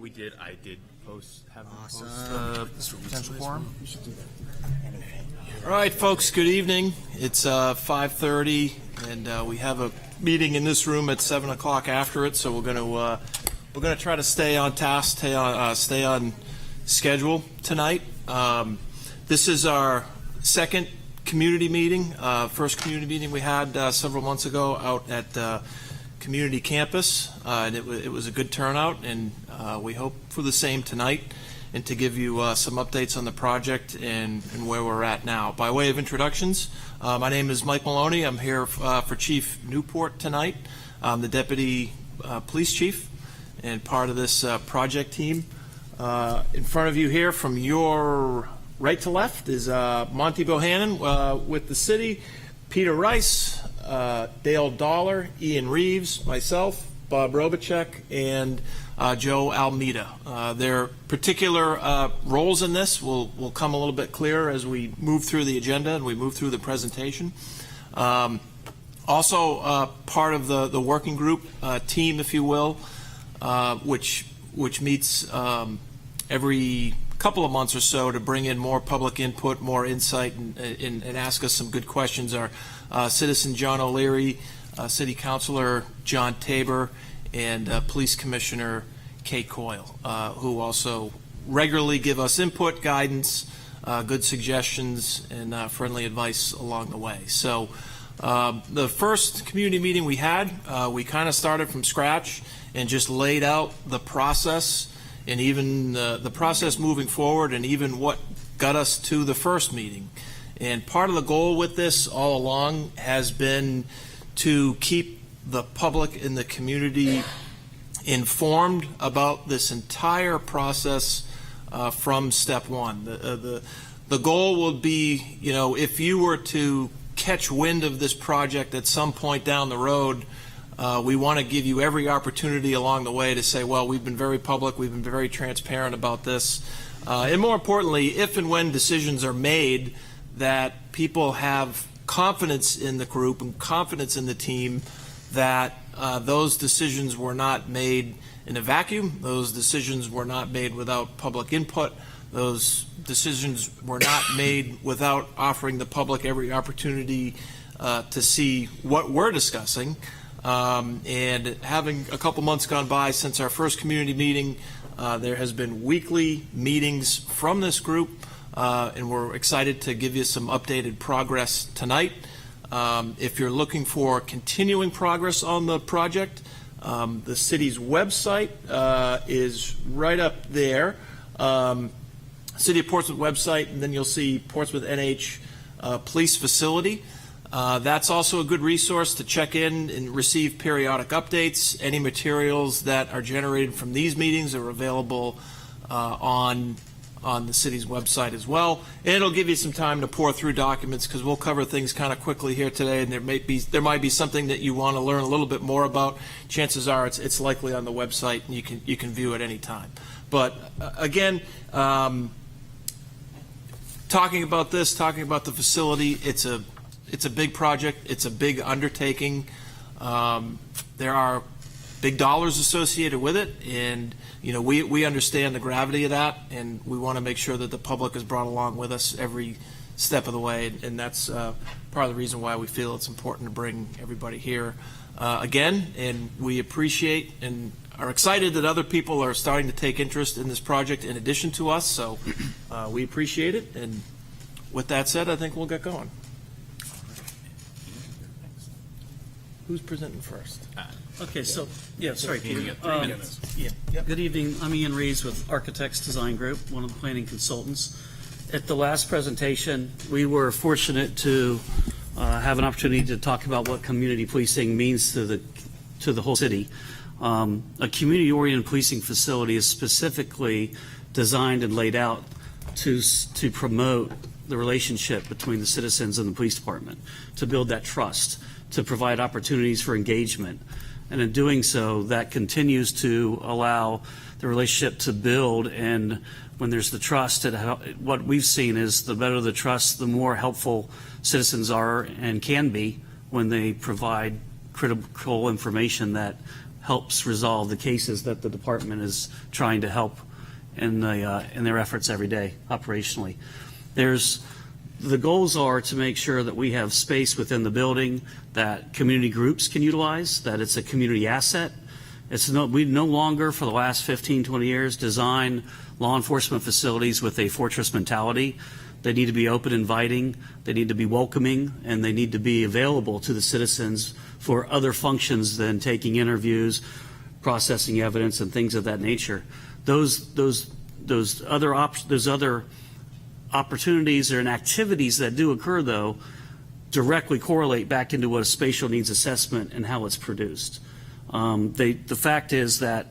We did. I did post. Have Awesome. post potential quorum. All right, folks. Good evening. It's 5:30, and we have a meeting in this room at 7 o'clock after it. So we're gonna try to stay on task, stay on schedule tonight. This is our second community meeting. First community meeting we had several months ago out at community campus, and it was a good turnout, and we hope for the same tonight, and to give you some updates on the project and where we're at now. By way of introductions, my name is Mike Maloney. I'm here for Chief Newport tonight. I'm the Deputy Police Chief and part of this project team. In front of you here, from your right to left, is Monty Bohannon with the city, Peter Rice, Dale Dollar, Ian Reeves, myself, Bob Robachek, and Joe Almeida. Their particular roles in this will come a little bit clearer as we move through the agenda and we move through the presentation. Also part of the working group team, if you will, which meets every couple of months or so to bring in more public input, more insight, and ask us some good questions, are Citizen John O'Leary, City Councilor John Tabor, and Police Commissioner Kate Coyle, who also regularly give us input, guidance, good suggestions, and friendly advice along the way. So the first community meeting we had, we kind of started from scratch and just laid out the process, and even the process moving forward, and even what got us to the first meeting. And part of the goal with this all along has been to keep the public and the community informed about this entire process from step one. The goal would be, if you were to catch wind of this project at some point down the road, we want to give you every opportunity along the way to say, well, we've been very public, we've been very transparent about this. And more importantly, if and when decisions are made, that people have confidence in the group and confidence in the team that those decisions were not made in a vacuum. Those decisions were not made without public input. Those decisions were not made without offering the public every opportunity to see what we're discussing. And having a couple months gone by since our first community meeting, there has been weekly meetings from this group, and we're excited to give you some updated progress tonight. If you're looking for continuing progress on the project, the city's website is right up there. City of Portsmouth website, and then you'll see Portsmouth NH Police Facility. That's also a good resource to check in and receive periodic updates. Any materials that are generated from these meetings are available on the city's website as well. And it'll give you some time to pour through documents, because we'll cover things kind of quickly here today, and there might be something that you want to learn a little bit more about. Chances are it's likely on the website, and you can view it any time. But again, talking about the facility, it's a big project. It's a big undertaking. There are big dollars associated with it, and we understand the gravity of that, and we want to make sure that the public is brought along with us every step of the way, and that's part of the reason why we feel it's important to bring everybody here again. And we appreciate and are excited that other people are starting to take interest in this project in addition to us, so we appreciate it. And with that said, I think we'll get going. Who's presenting first? Okay, so, sorry, Peter. Yeah. Good evening. I'm Ian Reeves with Architects Design Group, one of the planning consultants. At the last presentation, we were fortunate to have an opportunity to talk about what community policing means to the whole city. A community-oriented policing facility is specifically designed and laid out to promote the relationship between the citizens and the police department, to build that trust, to provide opportunities for engagement. And in doing so, that continues to allow the relationship to build. And when there's the trust, what we've seen is the better the trust, the more helpful citizens are and can be when they provide critical information that helps resolve the cases that the department is trying to help in their efforts every day operationally. The goals are to make sure that we have space within the building that community groups can utilize, that it's a community asset. We no longer, for the last 15, 20 years, design law enforcement facilities with a fortress mentality. They need to be open, inviting, they need to be welcoming, and they need to be available to the citizens for other functions than taking interviews, processing evidence, and things of that nature. Those other opportunities and activities that do occur, though, directly correlate back into what a spatial needs assessment and how it's produced. The fact is that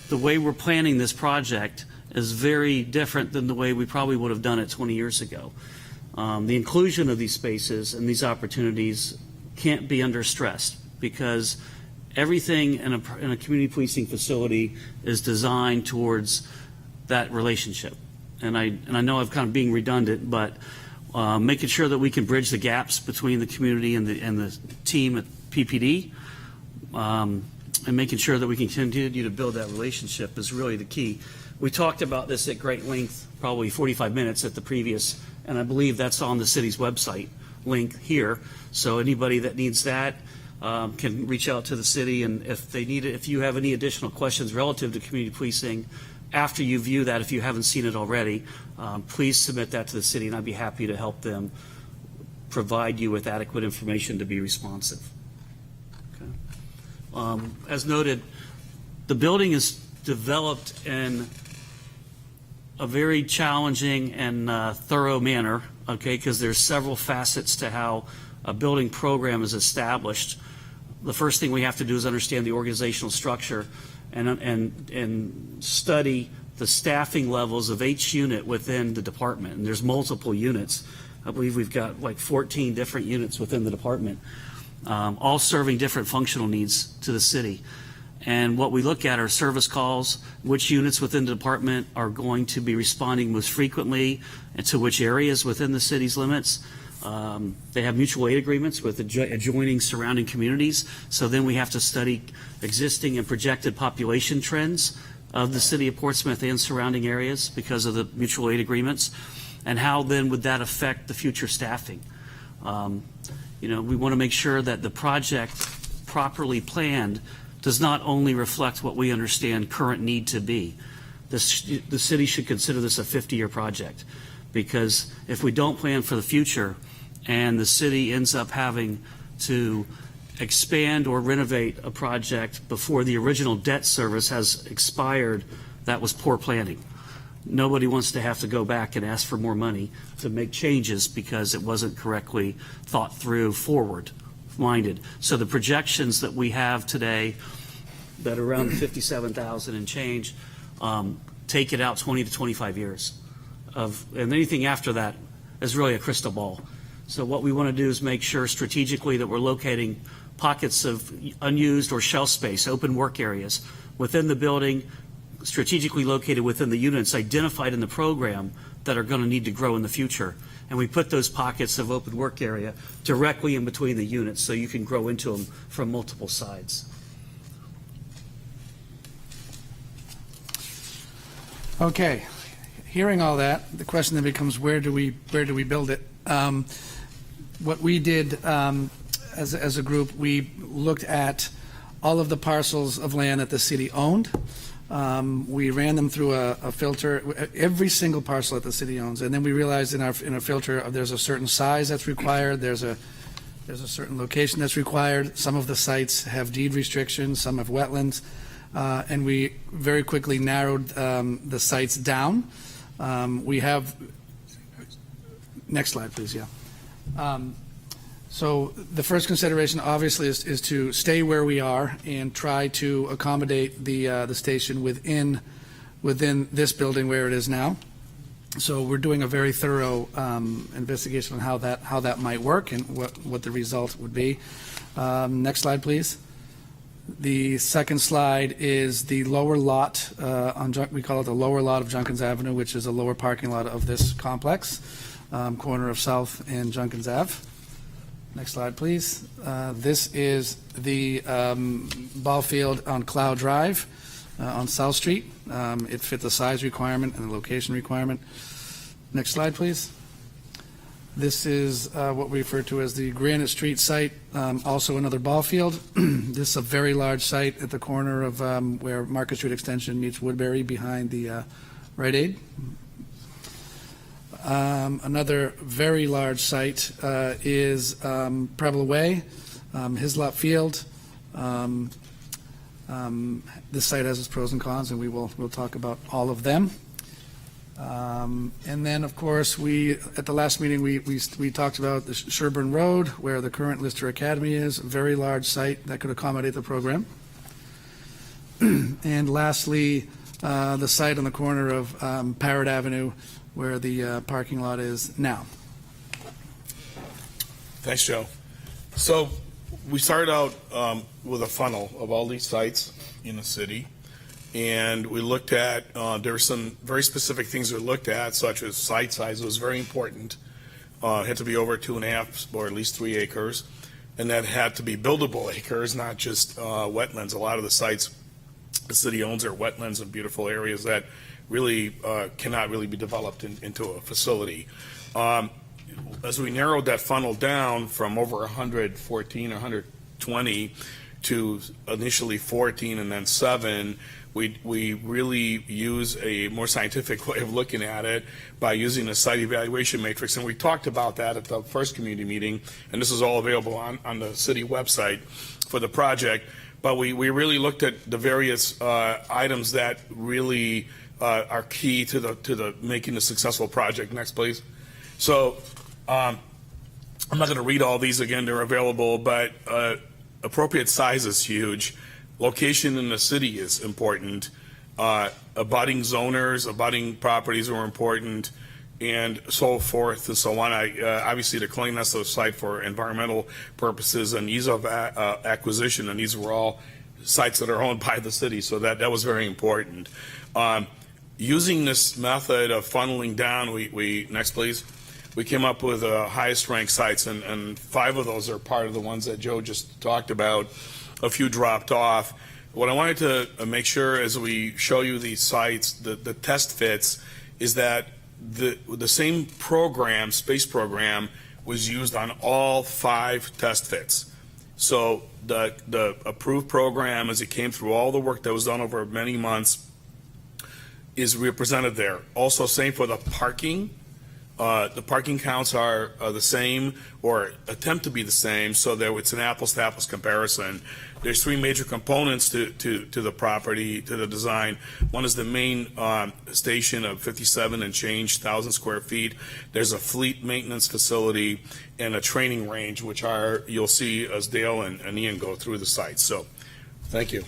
the way we're planning this project is very different than the way we probably would have done it 20 years ago. The inclusion of these spaces and these opportunities can't be understressed, because everything in a community policing facility is designed towards that relationship. And I know I'm kind of being redundant, but making sure that we can bridge the gaps between the community and the team at PPD, and making sure that we can continue to build that relationship is really the key. We talked about this at great length, probably 45 minutes at the previous, and I believe that's on the city's website link here. So anybody that needs that can reach out to the city, and if they need it, if you have any additional questions relative to community policing, after you view that, if you haven't seen it already, please submit that to the city, and I'd be happy to help them provide you with adequate information to be responsive. Okay. As noted, the building is developed in a very challenging and thorough manner, okay, because there's several facets to how a building program is established. The first thing we have to do is understand the organizational structure and study the staffing levels of each unit within the department. And there's multiple units. I believe we've got like 14 different units within the department, all serving different functional needs to the city. And what we look at are service calls, which units within the department are going to be responding most frequently, and to which areas within the city's limits. They have mutual aid agreements with adjoining surrounding communities. So then we have to study existing and projected population trends of the city of Portsmouth and surrounding areas because of the mutual aid agreements. And how then would that affect the future staffing? We want to make sure that the project properly planned does not only reflect what we understand current need to be. The city should consider this a 50-year project, because if we don't plan for the future and the city ends up having to expand or renovate a project before the original debt service has expired, that was poor planning. Nobody wants to have to go back and ask for more money to make changes because it wasn't correctly thought through forward-minded. So the projections that we have today that are around 57,000 and change take it out 20 to 25 years. And anything after that is really a crystal ball. So what we want to do is make sure strategically that we're locating pockets of unused or shelf space, open work areas within the building, strategically located within the units identified in the program that are going to need to grow in the future. And we put those pockets of open work area directly in between the units so you can grow into them from multiple sides. Okay, hearing all that, the question then becomes, where do we build it? What we did as a group, we looked at all of the parcels of land that the city owned. We ran them through a filter, every single parcel that the city owns, and then we realized in our filter there's a certain size that's required, there's a certain location that's required. Some of the sites have deed restrictions, some have wetlands, and we very quickly narrowed the sites down. We have, next slide please, yeah. So the first consideration obviously is to stay where we are and try to accommodate the station within this building where it is now. So we're doing a very thorough investigation on how that might work and what the result would be. Next slide, please. The second slide is the lower lot we call it the lower lot of Junkins Avenue, which is a lower parking lot of this complex, corner of South and Junkins Ave. Next slide, please. This is the ball field on Cloud Drive on South Street. It fit the size requirement and the location requirement. Next slide, please. This is what we refer to as the Granite Street site, also another ball field. This is a very large site at the corner of where Market Street Extension meets Woodbury behind the Rite Aid. Another very large site is Preble Way, Hislop Field. This site has its pros and cons, and we'll talk about all of them. And then, of course, at the last meeting, we talked about the Sherburne Road, where the current Lister Academy is, a very large site that could accommodate the program. And lastly, the site on the corner of Parrott Avenue, where the parking lot is now. Thanks, Joe. So we started out with a funnel of all these sites in the city, and we looked at, there were some very specific things we looked at, such as site size. It was very important. It had to be over 2.5 or at least 3 acres, and that had to be buildable acres, not just wetlands. A lot of the sites the city owns are wetlands and beautiful areas that really cannot really be developed into a facility. As we narrowed that funnel down from over 114, 120 to initially 14 and then 7, we really use a more scientific way of looking at it by using a site evaluation matrix. And we talked about that at the first community meeting, and this is all available on the city website for the project. But we really looked at the various items that really are key to the making a successful project. Next, please. So I'm not going to read all these again. They're available, but appropriate size is huge. Location in the city is important. Abutting zoners, abutting properties are important, and so forth and so on. Obviously, the cleanliness of the site for environmental purposes and ease of acquisition, and these were all sites that are owned by the city, so that was very important. Using this method of funneling down, next please, we came up with highest ranked sites, and 5 of those are part of the ones that Joe just talked about. A few dropped off. What I wanted to make sure as we show you these sites, the test fits, is that the same program, space program, was used on all 5 test fits. So the approved program, as it came through all the work that was done over many months, is represented there. Also, same for the parking. The parking counts are the same or attempt to be the same, so that it's an apples-to-apples comparison. There's 3 major components to the property, to the design. One is the main station of 57 and change thousand square feet. There's a fleet maintenance facility and a training range, which you'll see as Dale and Ian go through the site. So, thank you.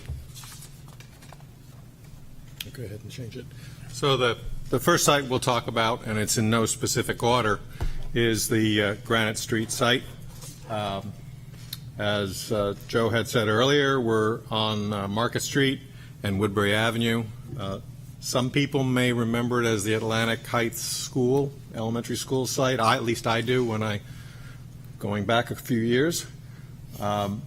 Go ahead and change it. So the first site we'll talk about, and it's in no specific order, is the Granite Street site. As Joe had said earlier, we're on Market Street and Woodbury Avenue. Some people may remember it as the Atlantic Heights School, elementary school site. At least I do going back a few years. On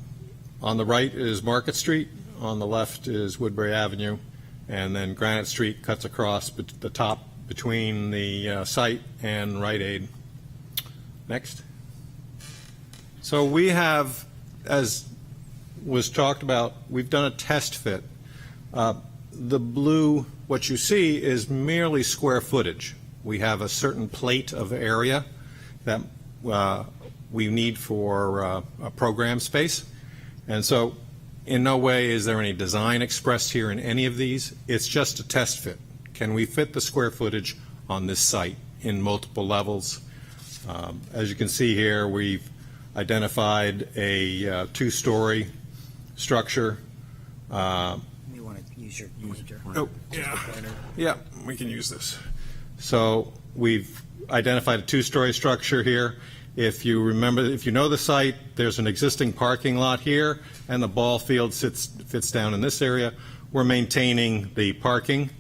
the right is Market Street. On the left is Woodbury Avenue. And then Granite Street cuts across the top between the site and Rite Aid. Next. So we have, as was talked about, we've done a test fit. The blue, what you see, is merely square footage. We have a certain plate of area that we need for a program space. And so in no way is there any design expressed here in any of these. It's just a test fit. Can we fit the square footage on this site in multiple levels? As you can see here, we've identified a 2-story structure. You want to use your pointer? Oh, yeah, we can use this. So we've identified a 2-story structure here. If you remember, if you know the site, there's an existing parking lot here, and the ball field fits down in this area. We're maintaining the parking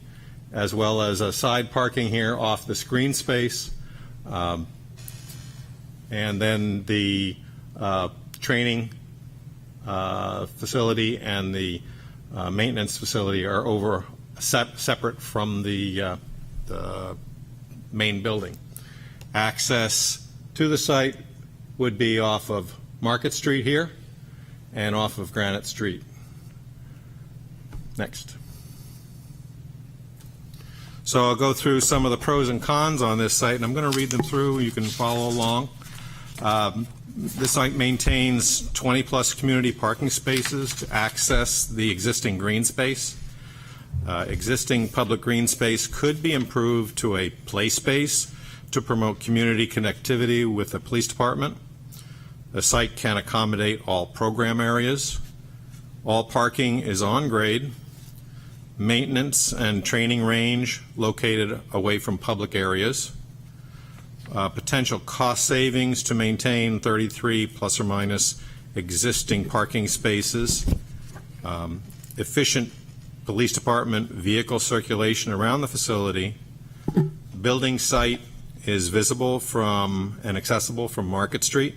as well as a side parking here off this green space. And then the training facility and the maintenance facility are over separate from the main building. Access to the site would be off of Market Street here and off of Granite Street. Next. So I'll go through some of the pros and cons on this site, and I'm going to read them through. You can follow along. This site maintains 20-plus community parking spaces to access the existing green space. Existing public green space could be improved to a play space to promote community connectivity with the police department. The site can accommodate all program areas. All parking is on grade. Maintenance and training range located away from public areas. Potential cost savings to maintain 33 plus or minus existing parking spaces. Efficient police department vehicle circulation around the facility. Building site is visible from and accessible from Market Street.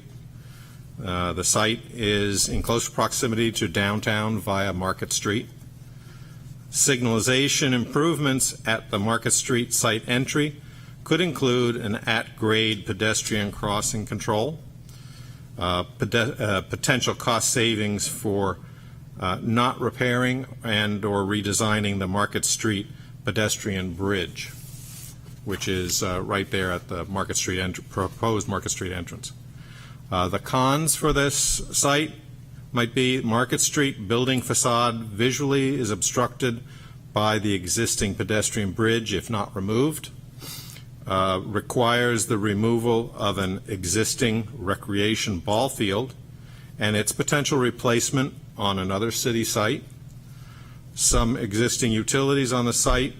The site is in close proximity to downtown via Market Street. Signalization improvements at the Market Street site entry could include an at-grade pedestrian crossing control, potential cost savings for not repairing and or redesigning the Market Street pedestrian bridge, which is right there at the Market Street proposed Market Street entrance. The cons for this site might be Market Street building facade visually is obstructed by the existing pedestrian bridge if not removed. Requires the removal of an existing recreation ball field and its potential replacement on another city site. Some existing utilities on the site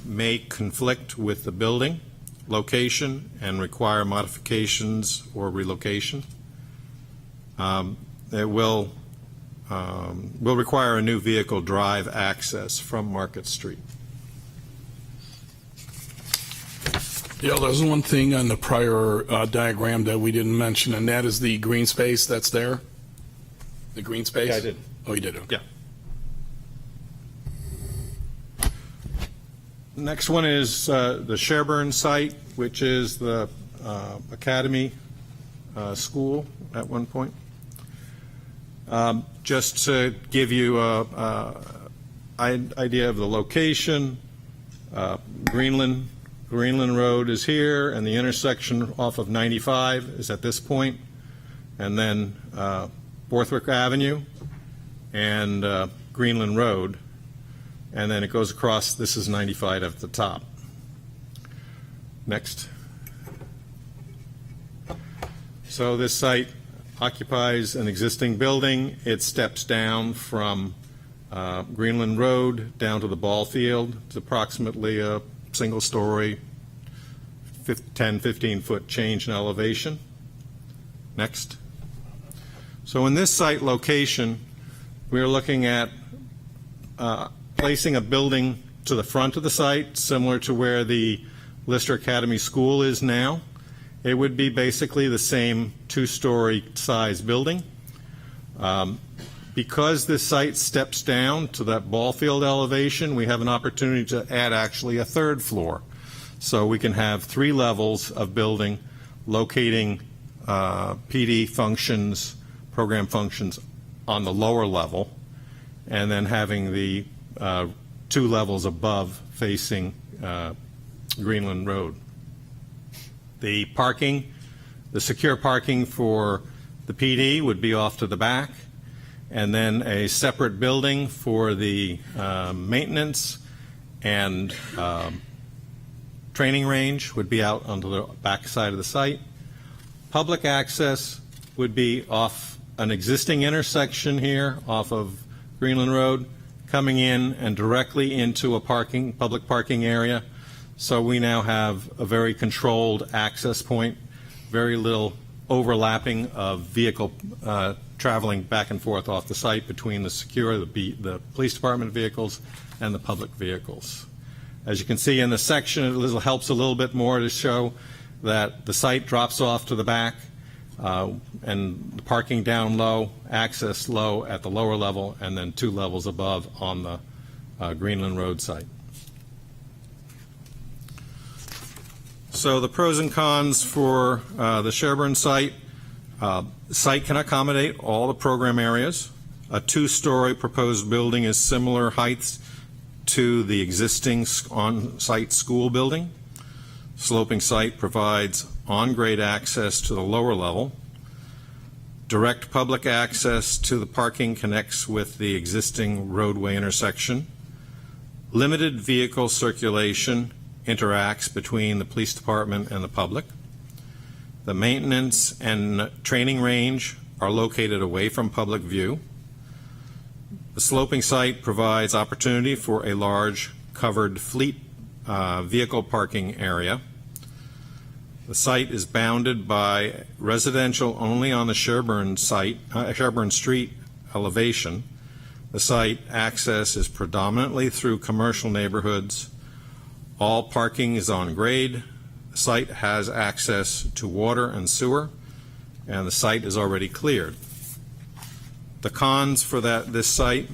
may conflict with the building location and require modifications or relocation. It will require a new vehicle drive access from Market Street. Yeah, there's one thing on the prior diagram that we didn't mention, and that is the green space that's there. The green space? Yeah, I did. Oh, you did? Okay. Yeah. Next one is the Sherburne site, which is the Academy School at one point. Just to give you an idea of the location, Greenland Road is here, and the intersection off of 95 is at this point, and then Borthwick Avenue and Greenland Road, and then it goes across. This is 95 at the top. Next. So this site occupies an existing building. It steps down from Greenland Road down to the ball field. It's approximately a single-story, 10, 15-foot change in elevation. Next. So in this site location, we're looking at placing a building to the front of the site, similar to where the Lister Academy School is now. It would be basically the same two-story size building. Because this site steps down to that ball field elevation, we have an opportunity to add actually a third floor. So we can have 3 levels of building, locating PD functions, program functions on the lower level, and then having the 2 levels above facing Greenland Road. The parking, the secure parking for the PD would be off to the back, and then a separate building for the maintenance and training range would be out onto the back side of the site. Public access would be off an existing intersection here off of Greenland Road, coming in and directly into a public parking area. So we now have a very controlled access point, very little overlapping of vehicle traveling back and forth off the site between the police department vehicles and the public vehicles. As you can see in the section, it helps a little bit more to show that the site drops off to the back. and the parking down low, access low at the lower level, and then 2 levels above on the Greenland Road site. So the pros and cons for the Sherburne site. Site can accommodate all the program areas. A 2-story proposed building is similar heights to the existing on-site school building. Sloping site provides on-grade access to the lower level. Direct public access to the parking connects with the existing roadway intersection. Limited vehicle circulation interacts between the police department and the public. The maintenance and training range are located away from public view. The sloping site provides opportunity for a large covered fleet vehicle parking area. The site is bounded by residential only on the Sherburne Street elevation. The site access is predominantly through commercial neighborhoods. All parking is on grade. The site has access to water and sewer, and the site is already cleared. The cons for this site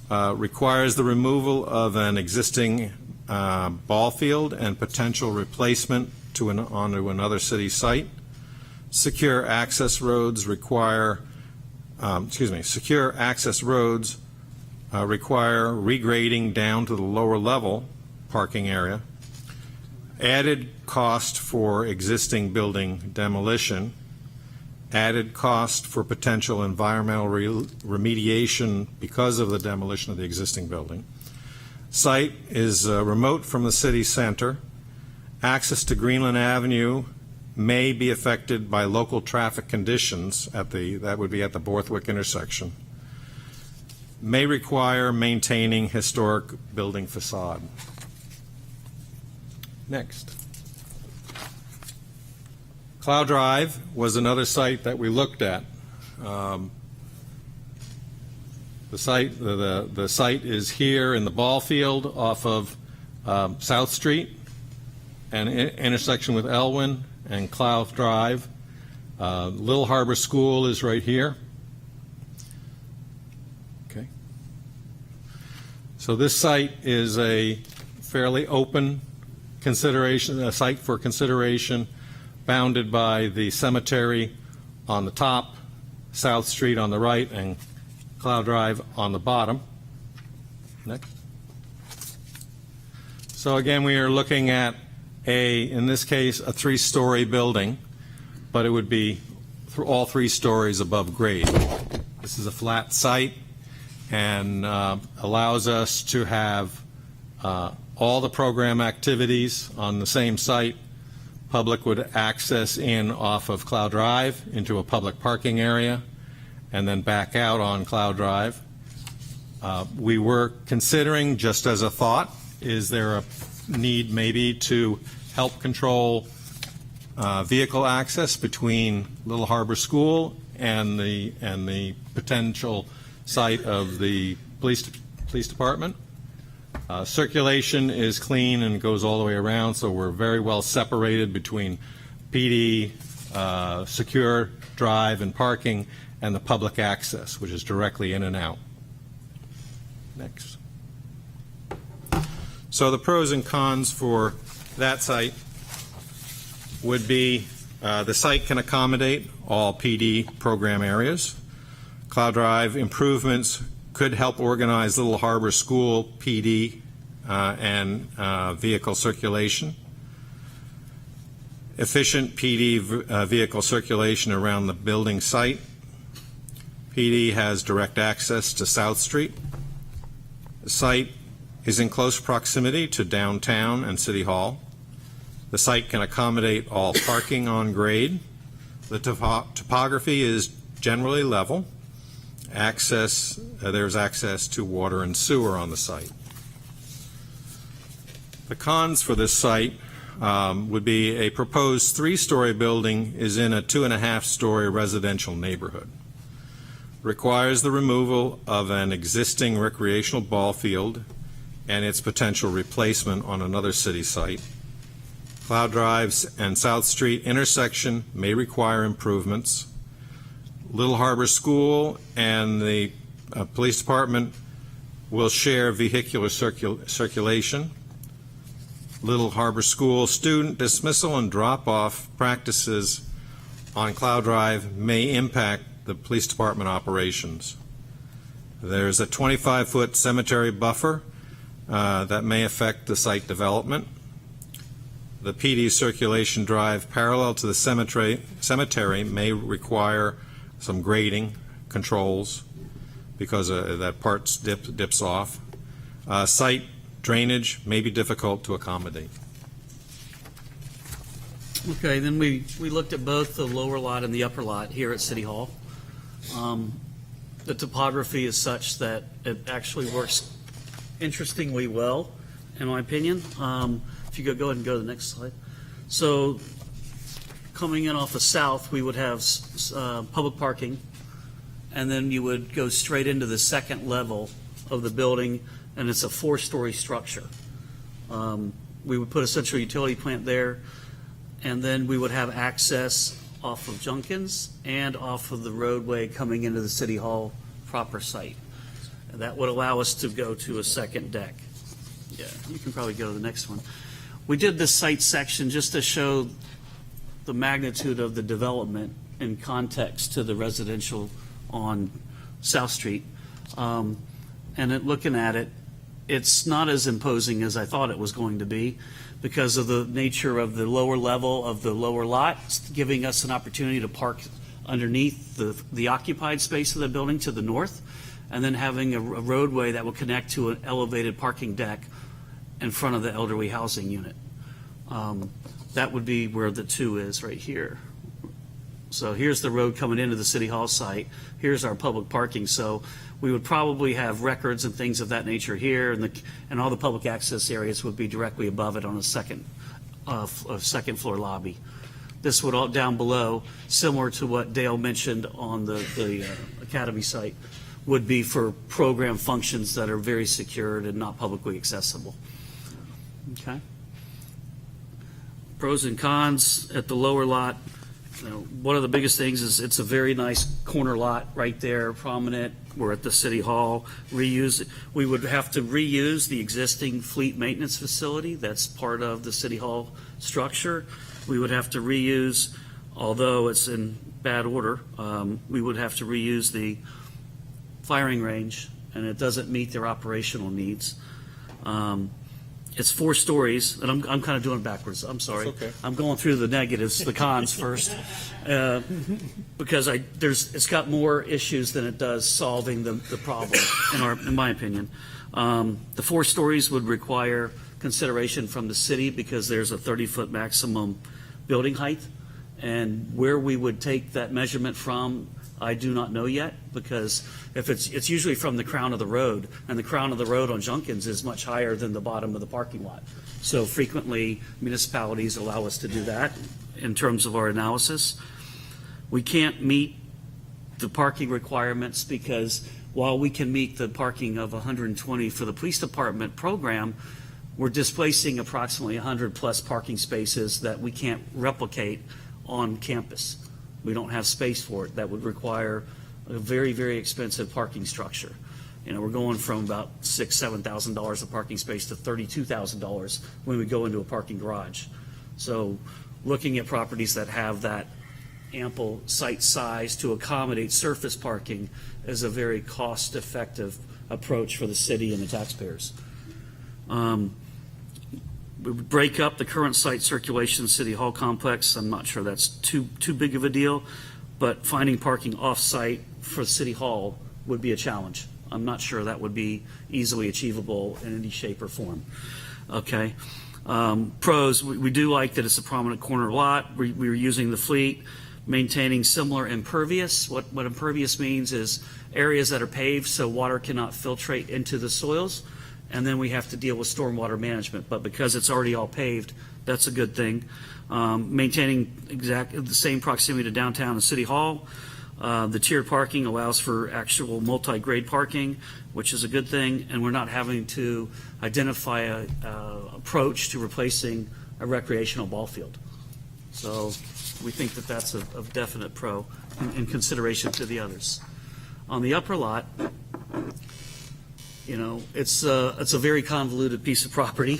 requires the removal of an existing ball field and potential replacement onto another city site. Secure access roads require regrading down to the lower level parking area. Added cost for existing building demolition. Added cost for potential environmental remediation because of the demolition of the existing building. Site is remote from the city center. Access to Greenland Avenue may be affected by local traffic conditions that would be at the Borthwick intersection. May require maintaining historic building facade. Next. Cloud Drive was another site that we looked at. The site is here in the ball field off of South Street, and intersection with Elwyn and Cloud Drive. Little Harbor School is right here. Okay. So this site is a fairly open a site for consideration, bounded by the cemetery on the top, South Street on the right, and Cloud Drive on the bottom. Next. So again, we are looking at in this case, a 3-story building, but it would be all 3 stories above grade. This is a flat site and allows us to have all the program activities on the same site. Public would access in off of Cloud Drive into a public parking area and then back out on Cloud Drive. We were considering, just as a thought, is there a need maybe to help control vehicle access between Little Harbor School and the potential site of the police department. Circulation is clean and goes all the way around, so we're very well separated between PD, secure drive and parking, and the public access, which is directly in and out. Next. So the pros and cons for that site would be the site can accommodate all PD program areas. Cloud Drive improvements could help organize Little Harbor School PD and vehicle circulation. Efficient PD vehicle circulation around the building site. PD has direct access to South Street. The site is in close proximity to downtown and City Hall. The site can accommodate all parking on grade. The topography is generally level. There's access to water and sewer on the site. The cons for this site would be a proposed 3-story building is in a 2.5-story residential neighborhood. Requires the removal of an existing recreational ball field and its potential replacement on another city site. Cloud Drive's and South Street intersection may require improvements. Little Harbor School and the police department will share vehicular circulation. Little Harbor School student dismissal and drop-off practices on Cloud Drive may impact the police department operations. There's a 25-foot cemetery buffer that may affect the site development. The PD circulation drive parallel to the cemetery may require some grading controls because that part dips off. Site drainage may be difficult to accommodate. Okay, then we looked at both the lower lot and the upper lot here at City Hall. The topography is such that it actually works interestingly well, in my opinion. If you go ahead and go to the next slide. So coming in off the south, we would have public parking, and then you would go straight into the second level of the building, and it's a 4-story structure. We would put a central utility plant there, and then we would have access off of Junkins and off of the roadway coming into the City Hall proper site. And that would allow us to go to a second deck. Yeah, you can probably go to the next one. We did this site section just to show the magnitude of the development in context to the residential on South Street. And looking at it, it's not as imposing as I thought it was going to be because of the nature of the lower level of the lower lot, giving us an opportunity to park underneath the occupied space of the building to the north, and then having a roadway that will connect to an elevated parking deck in front of the elderly housing unit. That would be where the 2 is, right here. So here's the road coming into the City Hall site. Here's our public parking. So we would probably have records and things of that nature here, and all the public access areas would be directly above it on a second floor lobby. This would all down below, similar to what Dale mentioned on the Academy site, would be for program functions that are very secured and not publicly accessible. Okay. Pros and cons at the lower lot. One of the biggest things is it's a very nice corner lot right there, prominent. We're at the City Hall. We would have to reuse the existing fleet maintenance facility that's part of the City Hall structure. We would have to reuse, although it's in bad order, we would have to reuse the firing range, and it doesn't meet their operational needs. It's 4 stories, and I'm kind of doing it backwards. I'm sorry. That's okay. I'm going through the negatives, the cons first, because it's got more issues than it does solving the problem, in my opinion. The 4 stories would require consideration from the city because there's a 30-foot maximum building height, and where we would take that measurement from, I do not know yet, because if it's usually from the crown of the road, and the crown of the road on Junkins is much higher than the bottom of the parking lot. So frequently, municipalities allow us to do that in terms of our analysis. We can't meet the parking requirements because while we can meet the parking of 120 for the police department program, we're displacing approximately 100 plus parking spaces that we can't replicate on campus. We don't have space for it. That would require a very, very expensive parking structure. We're going from about $6,000, $7,000 a parking space to $32,000 when we go into a parking garage. So looking at properties that have that ample site size to accommodate surface parking is a very cost-effective approach for the city and the taxpayers. We would break up the current site circulation City Hall complex. I'm not sure that's too big of a deal, but finding parking off-site for City Hall would be a challenge. I'm not sure that would be easily achievable in any shape or form. Okay. Pros, we do like that it's a prominent corner lot. We're using the fleet, maintaining similar impervious. What impervious means is areas that are paved so water cannot filtrate into the soils. And then we have to deal with stormwater management. But because it's already all paved, that's a good thing. Maintaining the same proximity to downtown and City Hall. The tiered parking allows for actual multi-grade parking, which is a good thing. And we're not having to identify a approach to replacing a recreational ball field. So we think that that's a definite pro in consideration to the others. On the upper lot, you know, it's a very convoluted piece of property,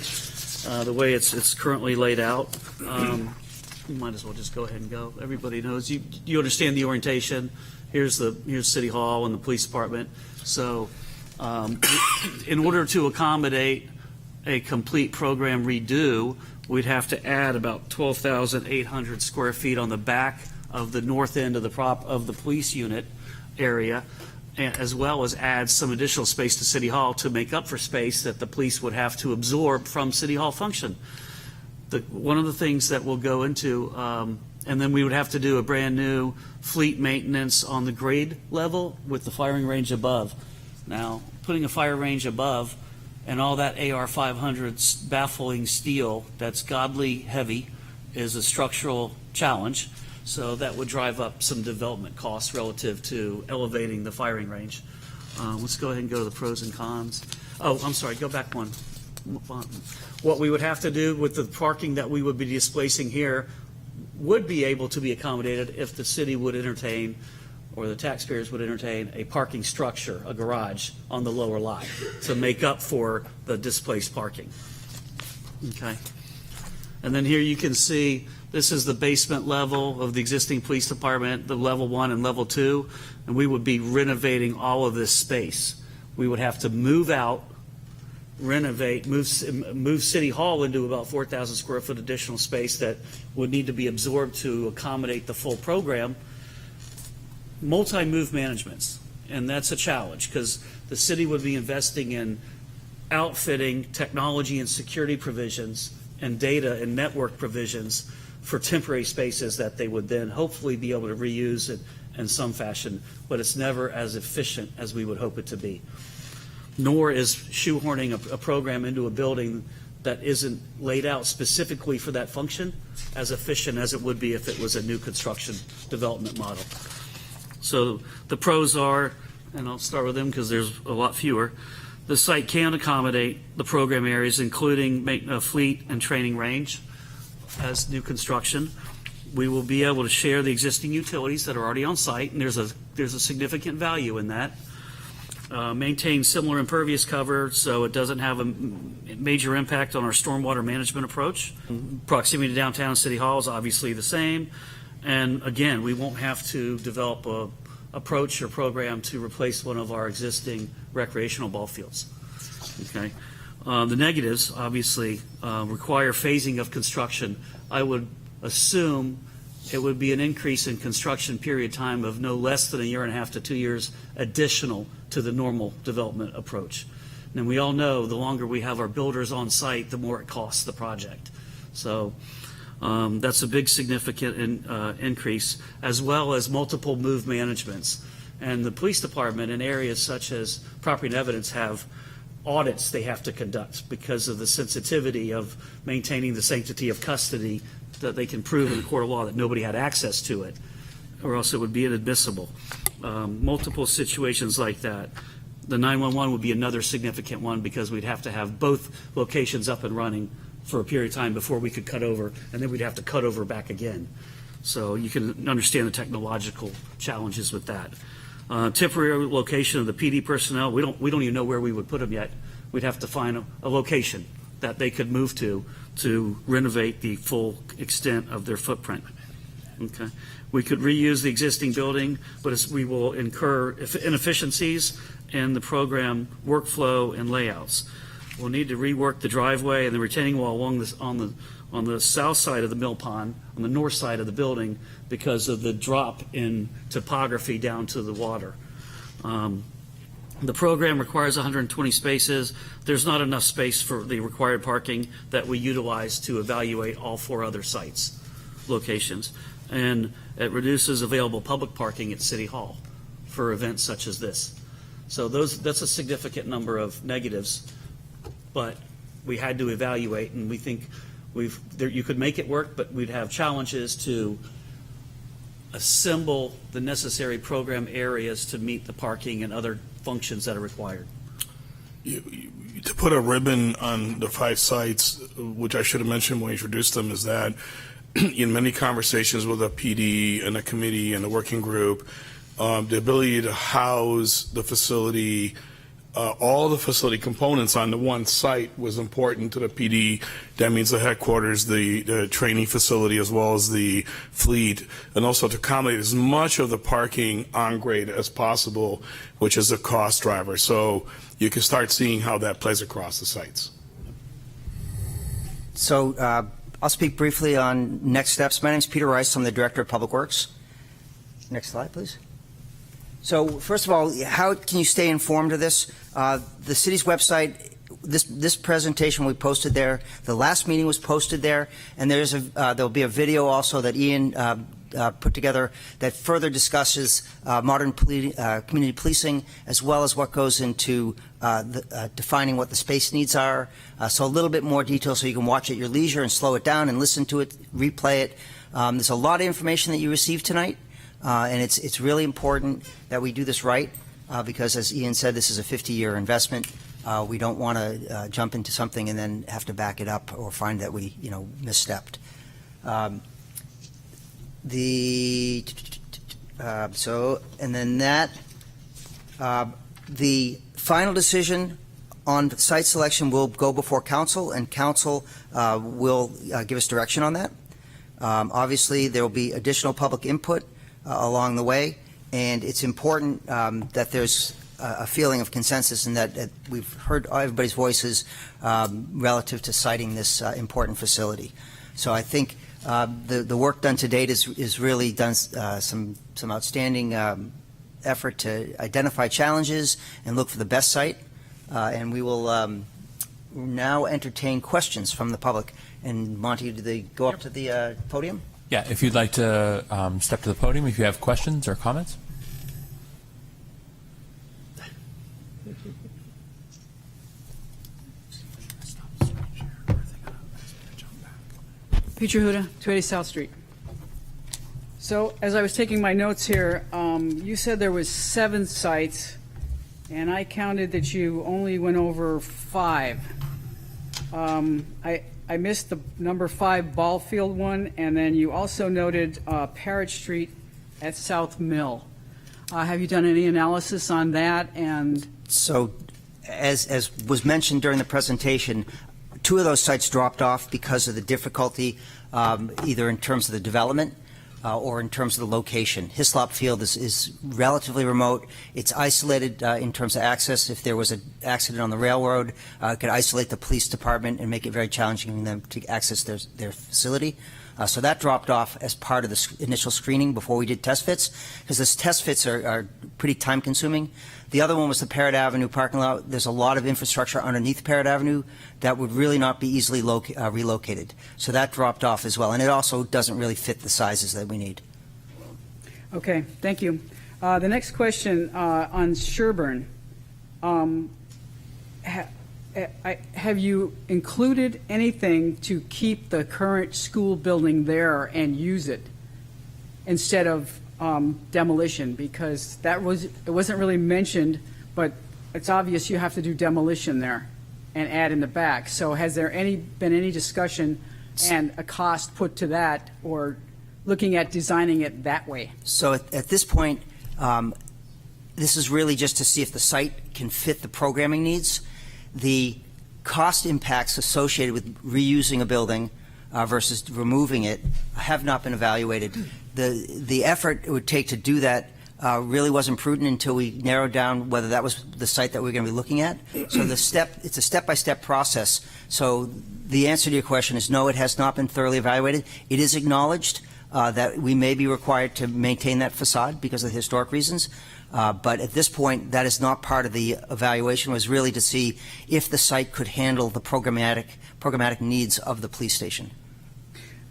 the way it's currently laid out. You might as well just go ahead and go. Everybody knows, you understand the orientation. Here's City Hall and the police department. So in order to accommodate a complete program redo, we'd have to add about 12,800 square feet on the back of the north end of the police unit area, as well as add some additional space to City Hall to make up for space that the police would have to absorb from City Hall function. One of the things that we'll go into, and then we would have to do a brand new fleet maintenance on the grade level with the firing range above. Now, putting a fire range above and all that AR-500 baffling steel that's godly heavy is a structural challenge. So that would drive up some development costs relative to elevating the firing range. Let's go ahead and go to the pros and cons. Oh, I'm sorry, go back one. What we would have to do with the parking that we would be displacing here would be able to be accommodated if the city would entertain, or the taxpayers would entertain, a parking structure, a garage on the lower lot to make up for the displaced parking. Okay. And then here you can see, this is the basement level of the existing police department, the level 1 and level 2, and we would be renovating all of this space. We would have to move out, renovate, move City Hall into about 4,000 square foot additional space that would need to be absorbed to accommodate the full program. Multi-move managements, and that's a challenge because the city would be investing in outfitting technology and security provisions and data and network provisions for temporary spaces that they would then hopefully be able to reuse it in some fashion, but it's never as efficient as we would hope it to be. Nor is shoehorning a program into a building that isn't laid out specifically for that function as efficient as it would be if it was a new construction development model. So the pros are, and I'll start with them because there's a lot fewer, the site can accommodate the program areas, including a fleet and training range as new construction. We will be able to share the existing utilities that are already on site, and there's a significant value in that. Maintain similar impervious cover so it doesn't have a major impact on our stormwater management approach. Proximity to downtown City Hall is obviously the same. And again, we won't have to develop a approach or program to replace one of our existing recreational ball fields. Okay. The negatives obviously require phasing of construction. I would assume it would be an increase in construction period time of no less than 1.5 to 2 years additional to the normal development approach. And we all know the longer we have our builders on site, the more it costs the project. So that's a big significant increase, as well as multiple move managements. And the police department in areas such as property and evidence have audits they have to conduct because of the sensitivity of maintaining the sanctity of custody, that they can prove in a court of law that nobody had access to it, or else it would be inadmissible. Multiple situations like that. The 911 would be another significant one because we'd have to have both locations up and running for a period of time before we could cut over, and then we'd have to cut over back again. So you can understand the technological challenges with that. Temporary location of the PD personnel, we don't even know where we would put them yet. We'd have to find a location that they could move to renovate the full extent of their footprint. Okay. We could reuse the existing building, but we will incur inefficiencies in the program workflow and layouts. We'll need to rework the driveway and the retaining wall along this on the south side of the mill pond, on the north side of the building, because of the drop in topography down to the water. The program requires 120 spaces. There's not enough space for the required parking that we utilize to evaluate all 4 other sites, locations. And it reduces available public parking at City Hall for events such as this. So that's a significant number of negatives, but we had to evaluate, and we think you could make it work, but we'd have challenges to assemble the necessary program areas to meet the parking and other functions that are required. to put a ribbon on the 5 sites, which I should have mentioned when we introduced them, is that in many conversations with the PD and the committee and the working group, the ability to house the facility, all the facility components on the one site was important to the PD. That means the headquarters, the training facility, as well as the fleet, and also to accommodate as much of the parking on grade as possible, which is a cost driver. So you can start seeing how that plays across the sites. So I'll speak briefly on next steps. My name is Peter Rice. I'm the Director of Public Works. Next slide, please. So first of all, how can you stay informed of this? The city's website, this presentation we posted there. The last meeting was posted there, and there'll be a video also that Ian put together that further discusses modern community policing, as well as what goes into defining what the space needs are. So a little bit more detail so you can watch at your leisure and slow it down and listen to it, replay it. There's a lot of information that you received tonight. And it's really important that we do this right because, as Ian said, this is a 50-year investment. We don't want to jump into something and then have to back it up or find that we, misstepped. The final decision on site selection will go before council, and council will give us direction on that. Obviously, there will be additional public input along the way, and it's important that there's a feeling of consensus and that we've heard everybody's voices relative to citing this important facility. So I think the work done to date is really done some outstanding effort to identify challenges and look for the best site, and we will now entertain questions from the public. And Monty, do they go up to the podium? Yeah, if you'd like to step to the podium, if you have questions or comments. Peter Huda, 280 South Street. So as I was taking my notes here, you said there was 7 sites, and I counted that you only went over 5. I missed the number 5 ball field one, and then you also noted Parrott Street at South Mill. Have you done any analysis on that? And so, as was mentioned during the presentation, 2 of those sites dropped off because of the difficulty, either in terms of the development or in terms of the location. Hislop Field is relatively remote. It's isolated in terms of access. If there was an accident on the railroad, it could isolate the police department and make it very challenging for them to access their facility. So that dropped off as part of the initial screening before we did test fits, because those test fits are pretty time consuming. The other one was the Parrott Avenue parking lot. There's a lot of infrastructure underneath Parrott Avenue that would really not be easily relocated. So that dropped off as well. And it also doesn't really fit the sizes that we need. okay, thank you. The next question on Sherburne. Have you included anything to keep the current school building there and use it instead of demolition? Because it wasn't really mentioned, but it's obvious you have to do demolition there and add in the back. So has there been any discussion and a cost put to that, or looking at designing it that way? So at this point, this is really just to see if the site can fit the programming needs. The cost impacts associated with reusing a building versus removing it have not been evaluated. The effort it would take to do that really wasn't prudent until we narrowed down whether that was the site that we were going to be looking at. So it's a step-by-step process. So the answer to your question is no, it has not been thoroughly evaluated. It is acknowledged that we may be required to maintain that facade because of historic reasons. But at this point, that is not part of the evaluation. It was really to see if the site could handle the programmatic needs of the police station.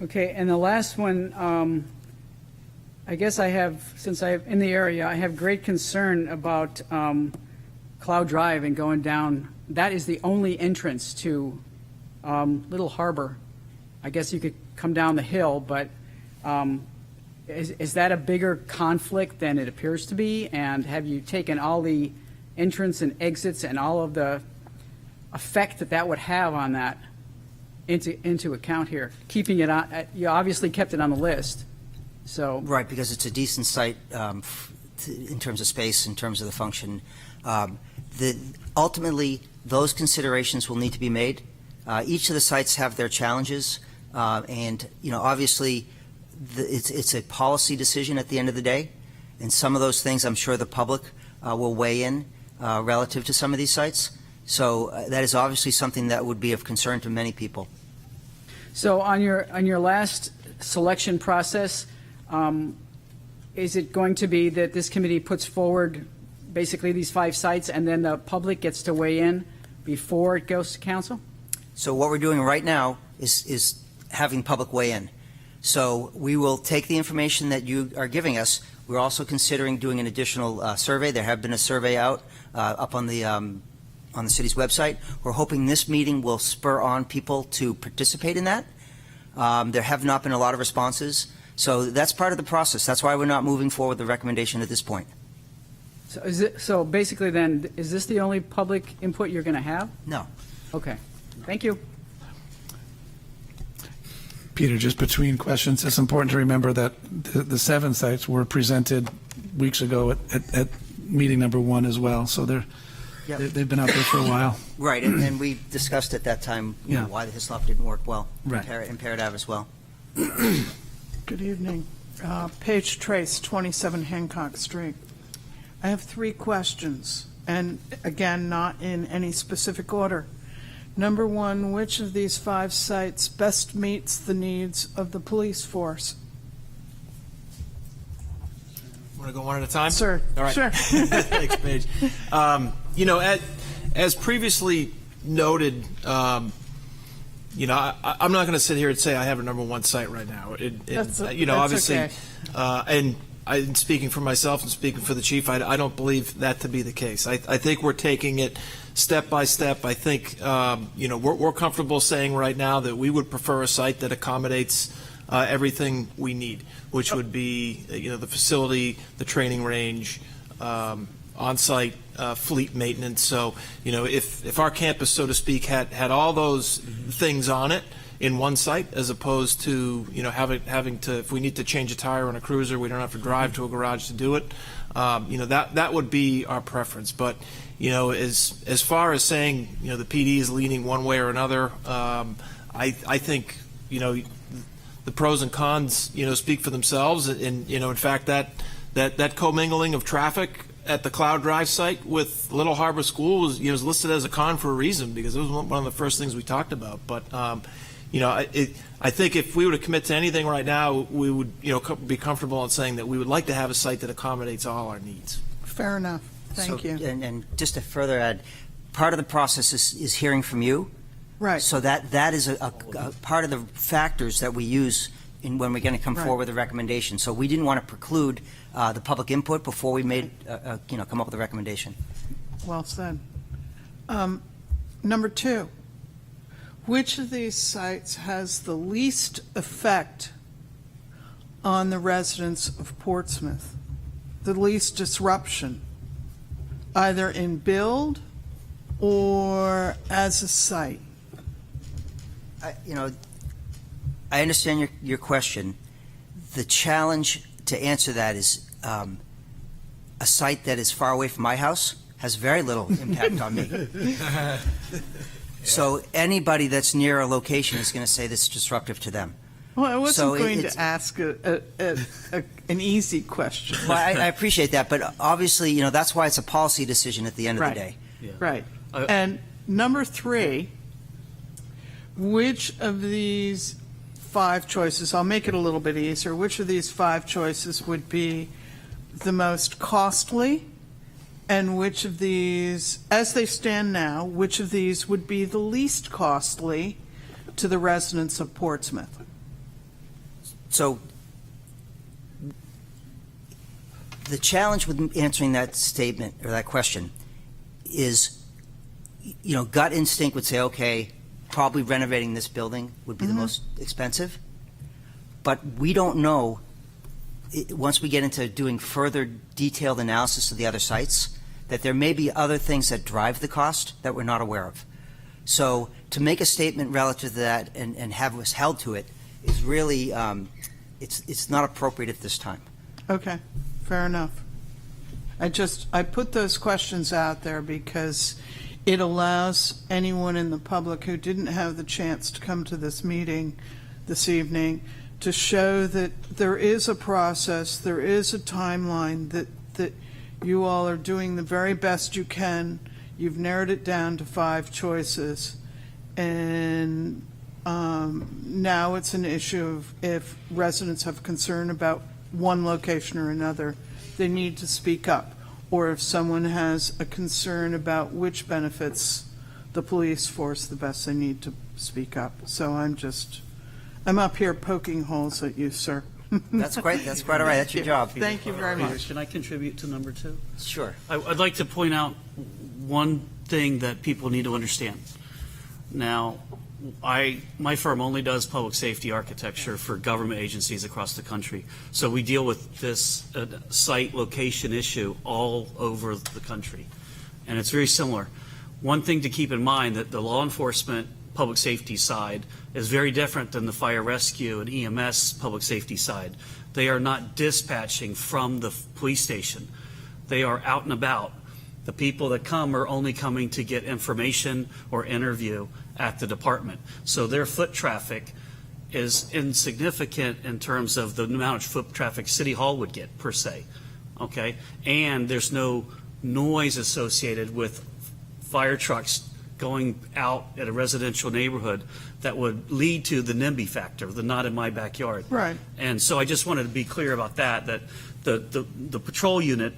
Okay, and the last one, I guess since I'm in the area, I have great concern about Cloud Drive and going down. That is the only entrance to Little Harbor. I guess you could come down the hill, but is that a bigger conflict than it appears to be? And have you taken all the entrance and exits and all of the effect that would have on that into account here? Keeping it on, you obviously kept it on the list, so. Right, because it's a decent site in terms of space, in terms of the function. Ultimately, those considerations will need to be made. Each of the sites have their challenges, and obviously, it's a policy decision at the end of the day. And some of those things, I'm sure the public will weigh in relative to some of these sites. So that is obviously something that would be of concern to many people. So on your last selection process, is it going to be that this committee puts forward basically these 5 sites and then the public gets to weigh in before it goes to council? So what we're doing right now is having public weigh in. So we will take the information that you are giving us. We're also considering doing an additional survey. There have been a survey out up on the city's website. We're hoping this meeting will spur on people to participate in that. There have not been a lot of responses. So that's part of the process. That's why we're not moving forward with the recommendation at this point. So basically then, is this the only public input you're going to have? No. Okay, thank you. Peter, just between questions, it's important to remember that the 7 sites were presented weeks ago at meeting number 1 as well. So they've been out there for a while. Right, and we discussed at that time Yeah. why the Hislop didn't work well. Right. And Parrot Ave as well. Good evening. Paige Trace, 27 Hancock Street. I have 3 questions, and again, not in any specific order. Number 1, which of these 5 sites best meets the needs of the police force? Want to go one at a time? Sir, All right. sure. Thanks, Paige. As previously noted, I'm not going to sit here and say I have a number 1 site right now. That's Obviously, okay. and I'm speaking for myself and speaking for the chief. I don't believe that to be the case. I think we're taking it step by step. I think we're comfortable saying right now that we would prefer a site that accommodates everything we need, which would be the facility, the training range, on-site fleet maintenance. So if our campus, so to speak, had all those things on it in one site, as opposed to having to, if we need to change a tire on a cruiser, we don't have to drive to a garage to do it. That would be our preference. But as far as saying the PD is leaning one way or another, I think the pros and cons speak for themselves. And in fact that commingling of traffic at the Cloud Drive site with Little Harbor School was listed as a con for a reason, because it was one of the first things we talked about. But I think if we were to commit to anything right now, we would be comfortable in saying that we would like to have a site that accommodates all our needs. Fair enough. Thank you. And just to further add, part of the process is hearing from you. Right. So that is a part of the factors that we use when we're going to come Right. forward with a recommendation. So we didn't want to preclude the public input before we made come up with a recommendation. Well said. Number 2, which of these sites has the least effect on the residents of Portsmouth? The least disruption, either in build or as a site? I understand your question. The challenge to answer that is a site that is far away from my house has very little impact on me. So anybody that's near a location is going to say this is disruptive to them. Well, I wasn't So going it's- to ask an easy question. Well, I appreciate that, but obviously, that's why it's a policy decision at the end of Right. the day. Right. And number 3, which of these 5 choices, I'll make it a little bit easier, which of these 5 choices would be the most costly, and which of these, as they stand now, which of these would be the least costly to the residents of Portsmouth? So the challenge with answering that statement or that question is, gut instinct would say, okay, probably renovating this building would be the most expensive. But we don't know, once we get into doing further detailed analysis of the other sites, that there may be other things that drive the cost that we're not aware of. So to make a statement relative to that and have us held to it is really, it's not appropriate at this time. Okay, fair enough. I put those questions out there because it allows anyone in the public who didn't have the chance to come to this meeting this evening to show that there is a process, there is a timeline, that you all are doing the very best you can. You've narrowed it down to 5 choices. And now it's an issue of if residents have concern about one location or another, they need to speak up. Or if someone has a concern about which benefits the police force the best, they need to speak up. So I'm up here poking holes at you, sir. That's quite all right. That's your job. Thank you very much. Can I contribute to number 2? Sure. I'd like to point out one thing that people need to understand. Now, my firm only does public safety architecture for government agencies across the country. So we deal with this site location issue all over the country. And it's very similar. One thing to keep in mind that the law enforcement public safety side is very different than the fire rescue and EMS public safety side. They are not dispatching from the police station. They are out and about. The people that come are only coming to get information or interview at the department. So their foot traffic is insignificant in terms of the amount of foot traffic City Hall would get per se. Okay? And there's no noise associated with fire trucks going out at a residential neighborhood that would lead to the NIMBY factor, the not in my backyard. Right. And so I just wanted to be clear about that the patrol unit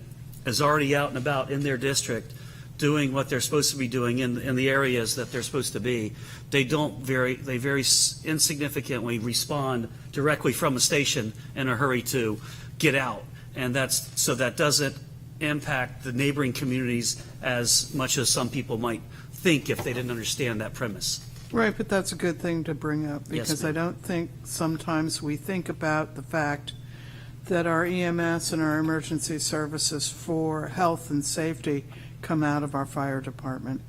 is already out and about in their district doing what they're supposed to be doing in the areas that they're supposed to be. They very insignificantly respond directly from a station in a hurry to get out. And that doesn't impact the neighboring communities as much as some people might think if they didn't understand that premise. Right, but that's a good thing to bring up Yes, because I ma'am. don't think sometimes we think about the fact that our EMS and our emergency services for health and safety come out of our fire department.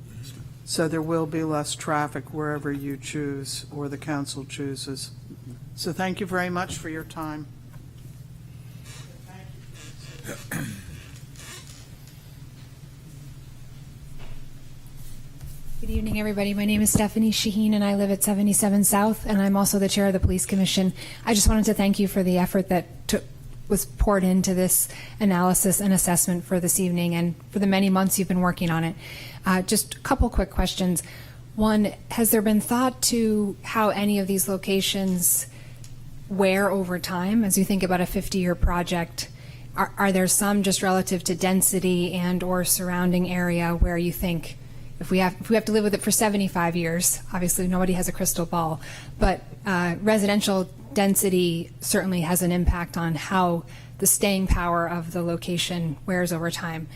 So there will be less traffic wherever you choose or the council chooses. So thank you very much for your time. Good evening, everybody. My name is Stephanie Shaheen, and I live at 77 South, and I'm also the chair of the Police Commission. I just wanted to thank you for the effort that was poured into this analysis and assessment for this evening and for the many months you've been working on it. Just a couple quick questions. One, has there been thought to how any of these locations wear over time as you think about a 50-year project? Are there some just relative to density and or surrounding area where you think if we have to live with it for 75 years, obviously nobody has a crystal ball, but residential density certainly has an impact on how the staying power of the location wears over time.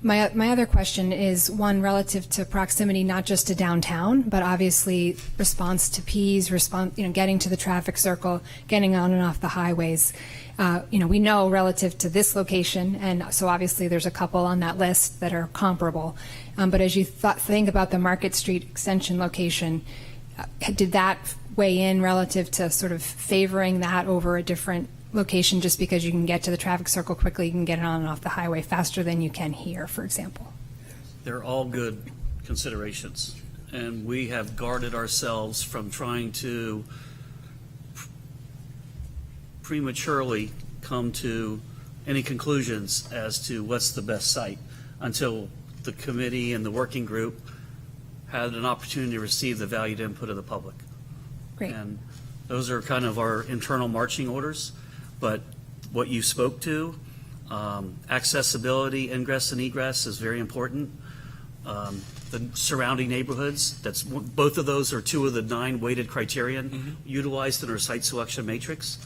My other question is one relative to proximity, not just to downtown, but obviously response to Ps, getting to the traffic circle, getting on and off the highways. We know relative to this location, and so obviously there's a couple on that list that are comparable. But as you think about the Market Street Extension location, did that weigh in relative to sort of favoring that over a different location just because you can get to the traffic circle quickly, you can get on and off the highway faster than you can here, for example? They're all good considerations, and we have guarded ourselves from trying to prematurely come to any conclusions as to what's the best site until the committee and the working group had an opportunity to receive the valued input of the public. Great. And those are kind of our internal marching orders. But what you spoke to, accessibility, ingress and egress is very important. The surrounding neighborhoods, both of those are 2 of the 9 weighted criterion utilized in our site selection matrix.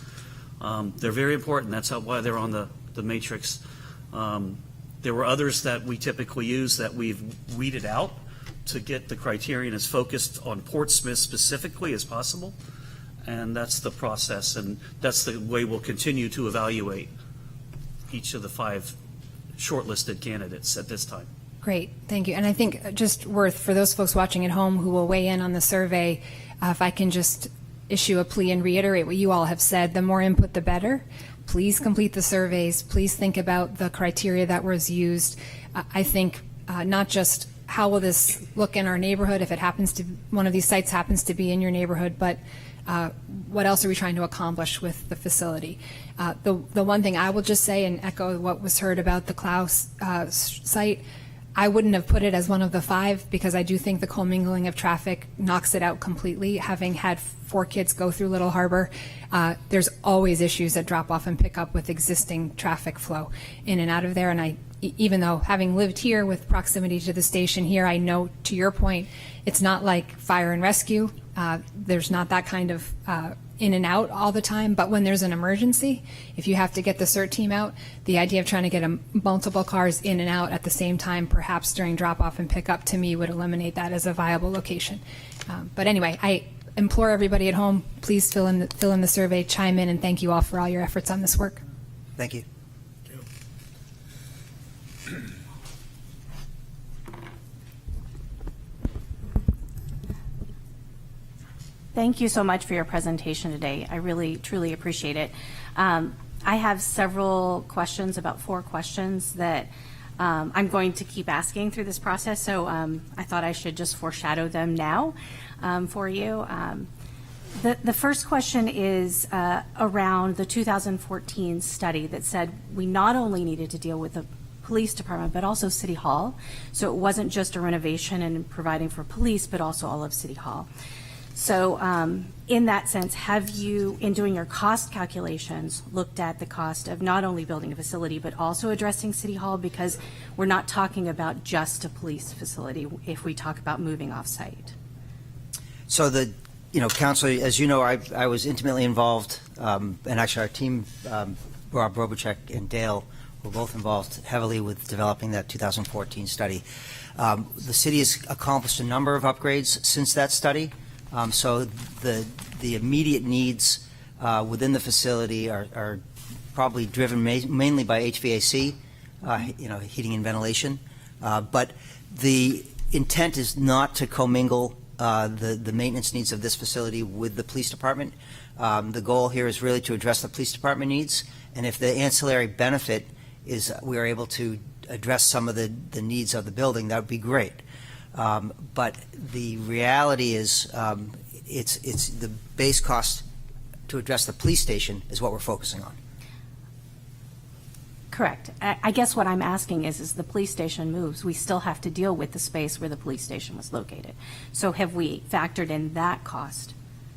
They're very important. That's why they're on the matrix. There were others that we typically use that we've weeded out to get the criterion as focused on Portsmouth specifically as possible. And that's the process, and that's the way we'll continue to evaluate each of the 5 shortlisted candidates at this time. Great, thank you. And I think just worth, for those folks watching at home who will weigh in on the survey, if I can just issue a plea and reiterate what you all have said, the more input, the better. Please complete the surveys. Please think about the criteria that was used. I think not just how will this look in our neighborhood if it happens to, one of these sites happens to be in your neighborhood, but what else are we trying to accomplish with the facility? The one thing I will just say and echo what was heard about the Klaus site, I wouldn't have put it as one of the 5 because I do think the commingling of traffic knocks it out completely. Having had 4 kids go through Little Harbor, there's always issues at drop off and pick up with existing traffic flow in and out of there. And even though having lived here with proximity to the station here, I know to your point, it's not like fire and rescue. There's not that kind of in and out all the time, but when there's an emergency, if you have to get the CERT team out, the idea of trying to get multiple cars in and out at the same time, perhaps during drop off and pick up, to me would eliminate that as a viable location. But anyway, I implore everybody at home, please fill in the survey, chime in, and thank you all for all your efforts on this work. Thank you. Thank you so much for your presentation today. I really, truly appreciate it. I have several questions, about 4 questions that I'm going to keep asking through this process, so I thought I should just foreshadow them now for you. The first question is around the 2014 study that said we not only needed to deal with the police department, but also City Hall. So it wasn't just a renovation and providing for police, but also all of City Hall. So in that sense, have you, in doing your cost calculations, looked at the cost of not only building a facility, but also addressing City Hall? Because we're not talking about just a police facility if we talk about moving off-site. So Council, as you know, I was intimately involved, and actually our team, Rob Robichek and Dale, were both involved heavily with developing that 2014 study. The city has accomplished a number of upgrades since that study. So the immediate needs within the facility are probably driven mainly by HVAC, heating and ventilation. But the intent is not to commingle the maintenance needs of this facility with the police department. The goal here is really to address the police department needs, and if the ancillary benefit is we are able to address some of the needs of the building, that would be great. But the reality is it's the base cost to address the police station is what we're focusing on. Correct. I guess what I'm asking is the police station moves, we still have to deal with the space where the police station was located. So have we factored in that cost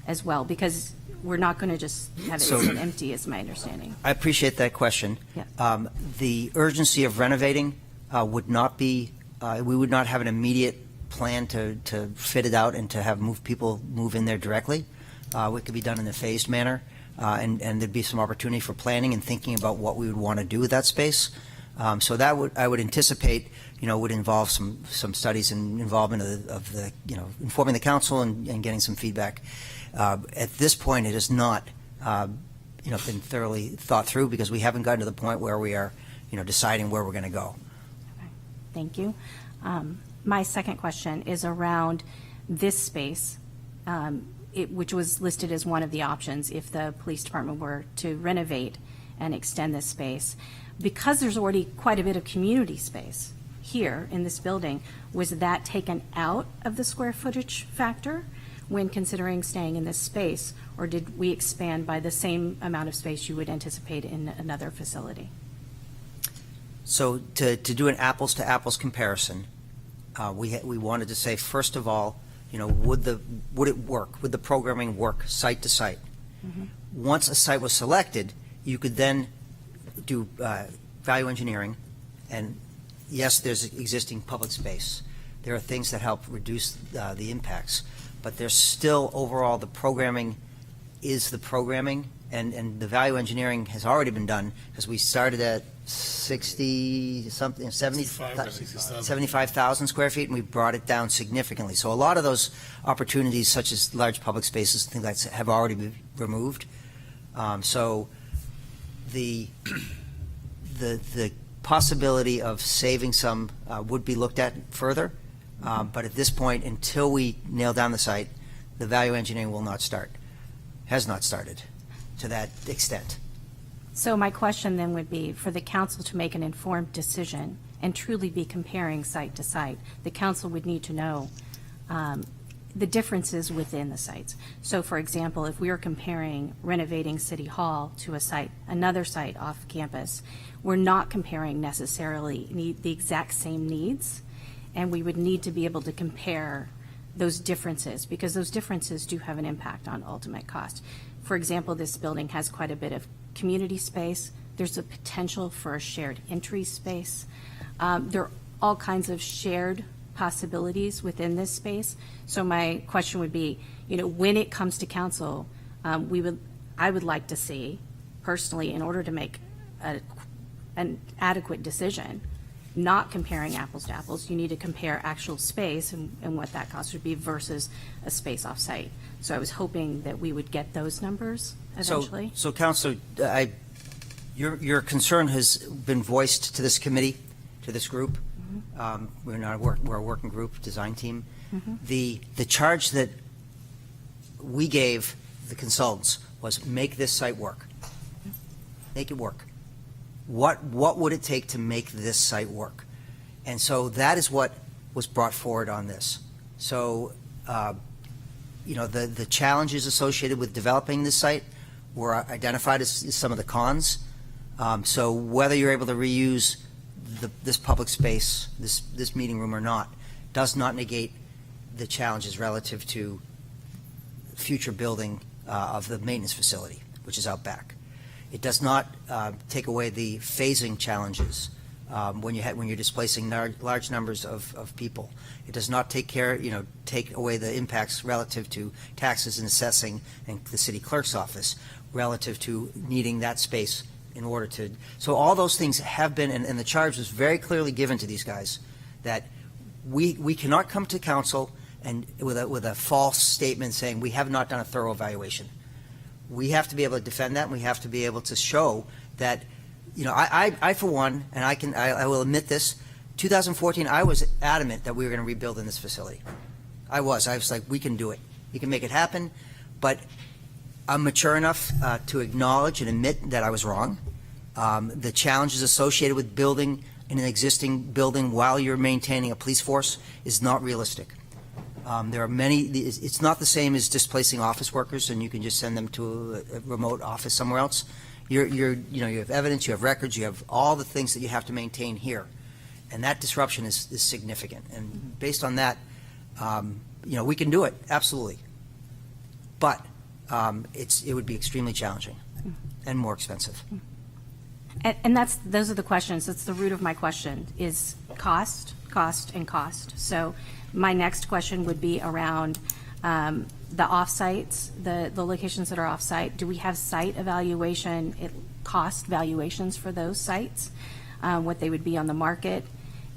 as well? Because we're not going to just have it sit empty, is my understanding. I appreciate that question. Yeah. The urgency of renovating would not be, we would not have an immediate plan to fit it out and to have people move in there directly. It could be done in a phased manner. And there'd be some opportunity for planning and thinking about what we would want to do with that space. So that I would anticipate, would involve some studies and involvement of the informing the council and getting some feedback. At this point, it is not, been thoroughly thought through because we haven't gotten to the point where we are, deciding where we're going to go. Okay. Thank you. My second question is around this space. Which was listed as one of the options if the police department were to renovate and extend this space. Because there's already quite a bit of community space here in this building, was that taken out of the square footage factor when considering staying in this space, or did we expand by the same amount of space you would anticipate in another facility? So to do an apples to apples comparison, we wanted to say, first of all, would it work? Would the programming work site to site? Mm-hmm. Once a site was selected, you could then do value engineering, and yes, there's existing public space. There are things that help reduce the impacts, but there's still overall the programming is the programming, and the value engineering has already been done because we started at 75,000 square feet, and we brought it down significantly. So a lot of those opportunities, such as large public spaces, things like that, have already been removed. So the possibility of saving some would be looked at further. But at this point, until we nail down the site, the value engineering will not start, has not started to that extent. So my question then would be, for the council to make an informed decision and truly be comparing site to site, the council would need to know the differences within the sites. So for example, if we are comparing renovating City Hall to a site, another site off campus, we're not comparing necessarily the exact same needs, and we would need to be able to compare those differences, because those differences do have an impact on ultimate cost. For example, this building has quite a bit of community space. There's a potential for a shared entry space. There are all kinds of shared possibilities within this space. So my question would be, when it comes to council, I would like to see, personally, in order to make an adequate decision, not comparing apples to apples, you need to compare actual space and what that cost would be versus a space off-site. So I was hoping that we would get those numbers eventually. So Councilor, your concern has been voiced to this committee, to this group. We're a working group, design team. The charge that we gave the consultants was make this site work. Make it work. What would it take to make this site work? And so that is what was brought forward on this. So, the challenges associated with developing this site were identified as some of the cons. So whether you're able to reuse this public space, this meeting room or not, does not negate the challenges relative to future building of the maintenance facility, which is out back. It does not take away the phasing challenges when you're displacing large numbers of people. It does not take away the impacts relative to taxes and assessing and the city clerk's office relative to needing that space in order to. So all those things have been, and the charge was very clearly given to these guys that we cannot come to council and with a false statement saying we have not done a thorough evaluation. We have to be able to defend that, and we have to be able to show that, I for one, and I will admit this, 2014, I was adamant that we were going to rebuild in this facility. I was like, we can do it. We can make it happen, but I'm mature enough to acknowledge and admit that I was wrong. The challenges associated with building in an existing building while you're maintaining a police force is not realistic. There are many. It's not the same as displacing office workers, and you can just send them to a remote office somewhere else. You have evidence, you have records, you have all the things that you have to maintain here, and that disruption is significant. And based on that, we can do it absolutely, but it would be extremely challenging and more expensive. And those are the questions. That's the root of my question: is cost, and cost. So my next question would be around the off-sites, the locations that are off-site. Do we have site evaluation, cost valuations for those sites, what they would be on the market,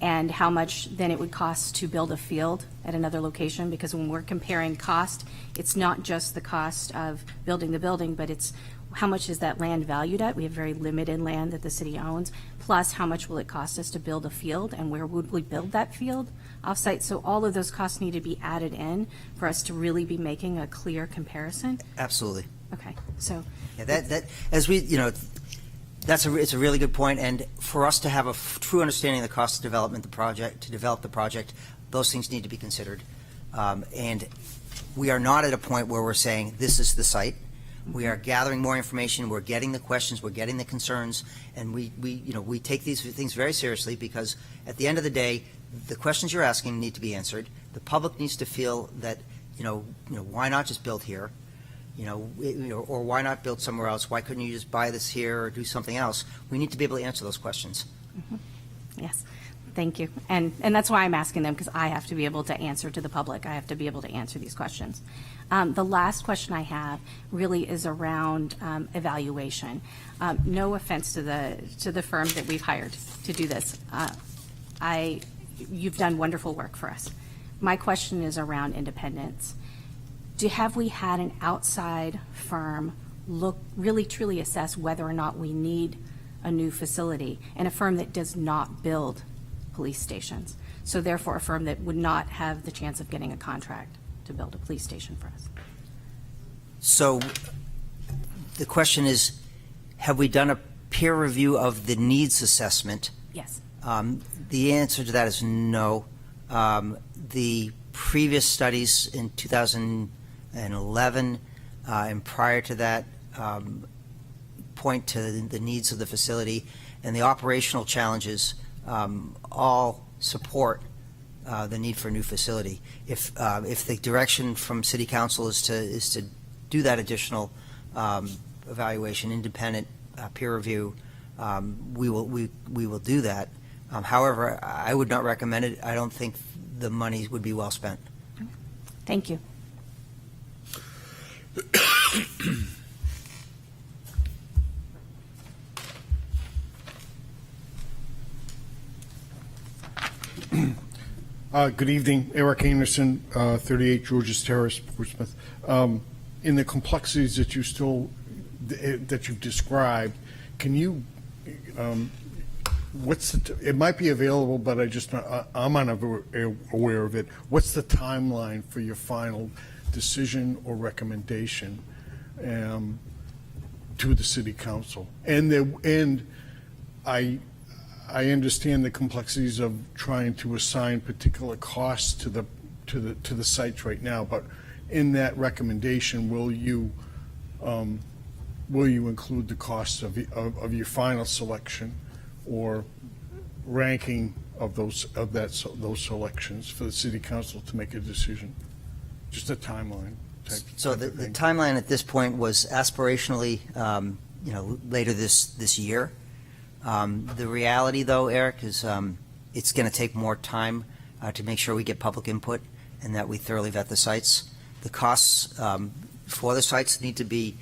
and how much then it would cost to build a field at another location? Because when we're comparing cost, it's not just the cost of building the building, but it's how much is that land valued at? We have very limited land that the city owns, plus how much will it cost us to build a field, and where would we build that field off-site? So all of those costs need to be added in for us to really be making a clear comparison. Absolutely. Okay, so that as we it's a really good point, and for us to have a true understanding of the cost of development, to develop the project, those things need to be considered, and we are not at a point where we're saying this is the site. We are gathering more information. We're getting the questions. We're getting the concerns, and we take these things very seriously, because at the end of the day, the questions you're asking need to be answered. The public needs to feel that why not just build here, or why not build somewhere else? Why couldn't you just buy this here or do something else? We need to be able to answer those questions. Mm-hmm. Yes. Thank you. And that's why I'm asking them, because I have to be able to answer to the public. I have to be able to answer these questions. The last question I have really is around evaluation. No offense to the firm that we've hired to do this. You've done wonderful work for us. My question is around independence. Have we had an outside firm really truly assess whether or not we need a new facility, and a firm that does not build police stations. So therefore, a firm that would not have the chance of getting a contract to build a police station for us. So the question is, have we done a peer review of the needs assessment? Yes. The answer to that is no. The previous studies in 2011 and prior to that point to the needs of the facility, and the operational challenges all support the need for a new facility. If the direction from City Council is to do that additional evaluation, independent peer review, we will do that. However, I would not recommend it. I don't think the money would be well spent. Thank you. Good evening, Eric Anderson, 38 Georges Terrace, Portsmouth. In the complexities that you've described, can you, it might be available, but I'm unaware of it. What's the timeline for your final decision or recommendation to the City Council? And I understand the complexities of trying to assign particular costs to the sites right now, but in that recommendation, will you include the costs of your final selection or ranking of those selections for the City Council to make a decision? Just a timeline type. So type of the thing. timeline at this point was aspirationally, later this year. The reality, though, Eric, is it's going to take more time to make sure we get public input and that we thoroughly vet the sites. The costs for the sites need to be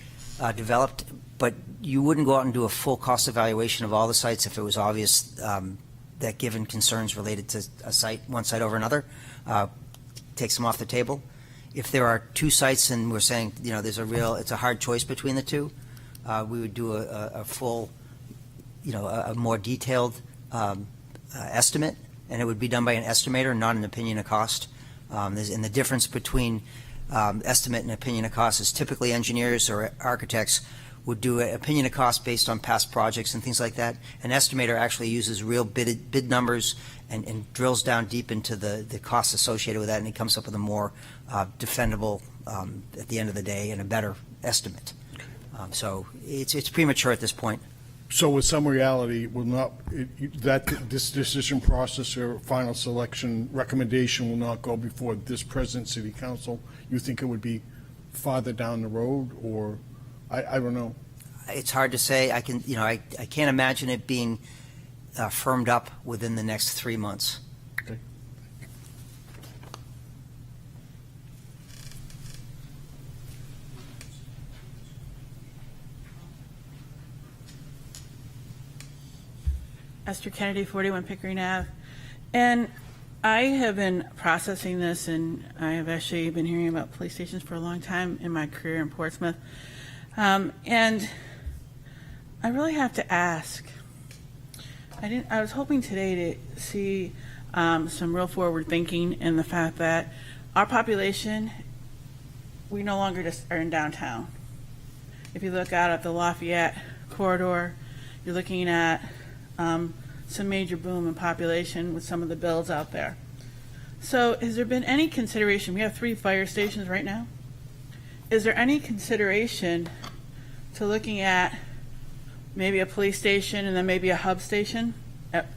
developed, but you wouldn't go out and do a full cost evaluation of all the sites if it was obvious that given concerns related to one site over another, takes them off the table. If there are two sites and we're saying, it's a hard choice between the two, we would do a full, a more detailed estimate, and it would be done by an estimator, not an opinion of cost. And the difference between estimate and opinion of cost is typically engineers or architects would do an opinion of cost based on past projects and things like that. An estimator actually uses real bid numbers and drills down deep into the costs associated with that, and he comes up with a more defendable, at the end of the day, and a better estimate. So it's premature at this point. So with some reality, this decision process or final selection recommendation will not go before this present City Council? You think it would be farther down the road, or I don't know. It's hard to say. I can't imagine it being firmed up within the next 3 months. Okay. Esther Kennedy, 41 Pickering Ave. And I have been processing this, and I have actually been hearing about police stations for a long time in my career in Portsmouth. And I really have to ask. I was hoping today to see some real forward thinking in the fact that our population, we no longer just are in downtown. If you look out at the Lafayette corridor, you're looking at some major boom in population with some of the builds out there. So has there been any consideration, we have 3 fire stations right now, is there any consideration to looking at maybe a police station and then maybe a hub station,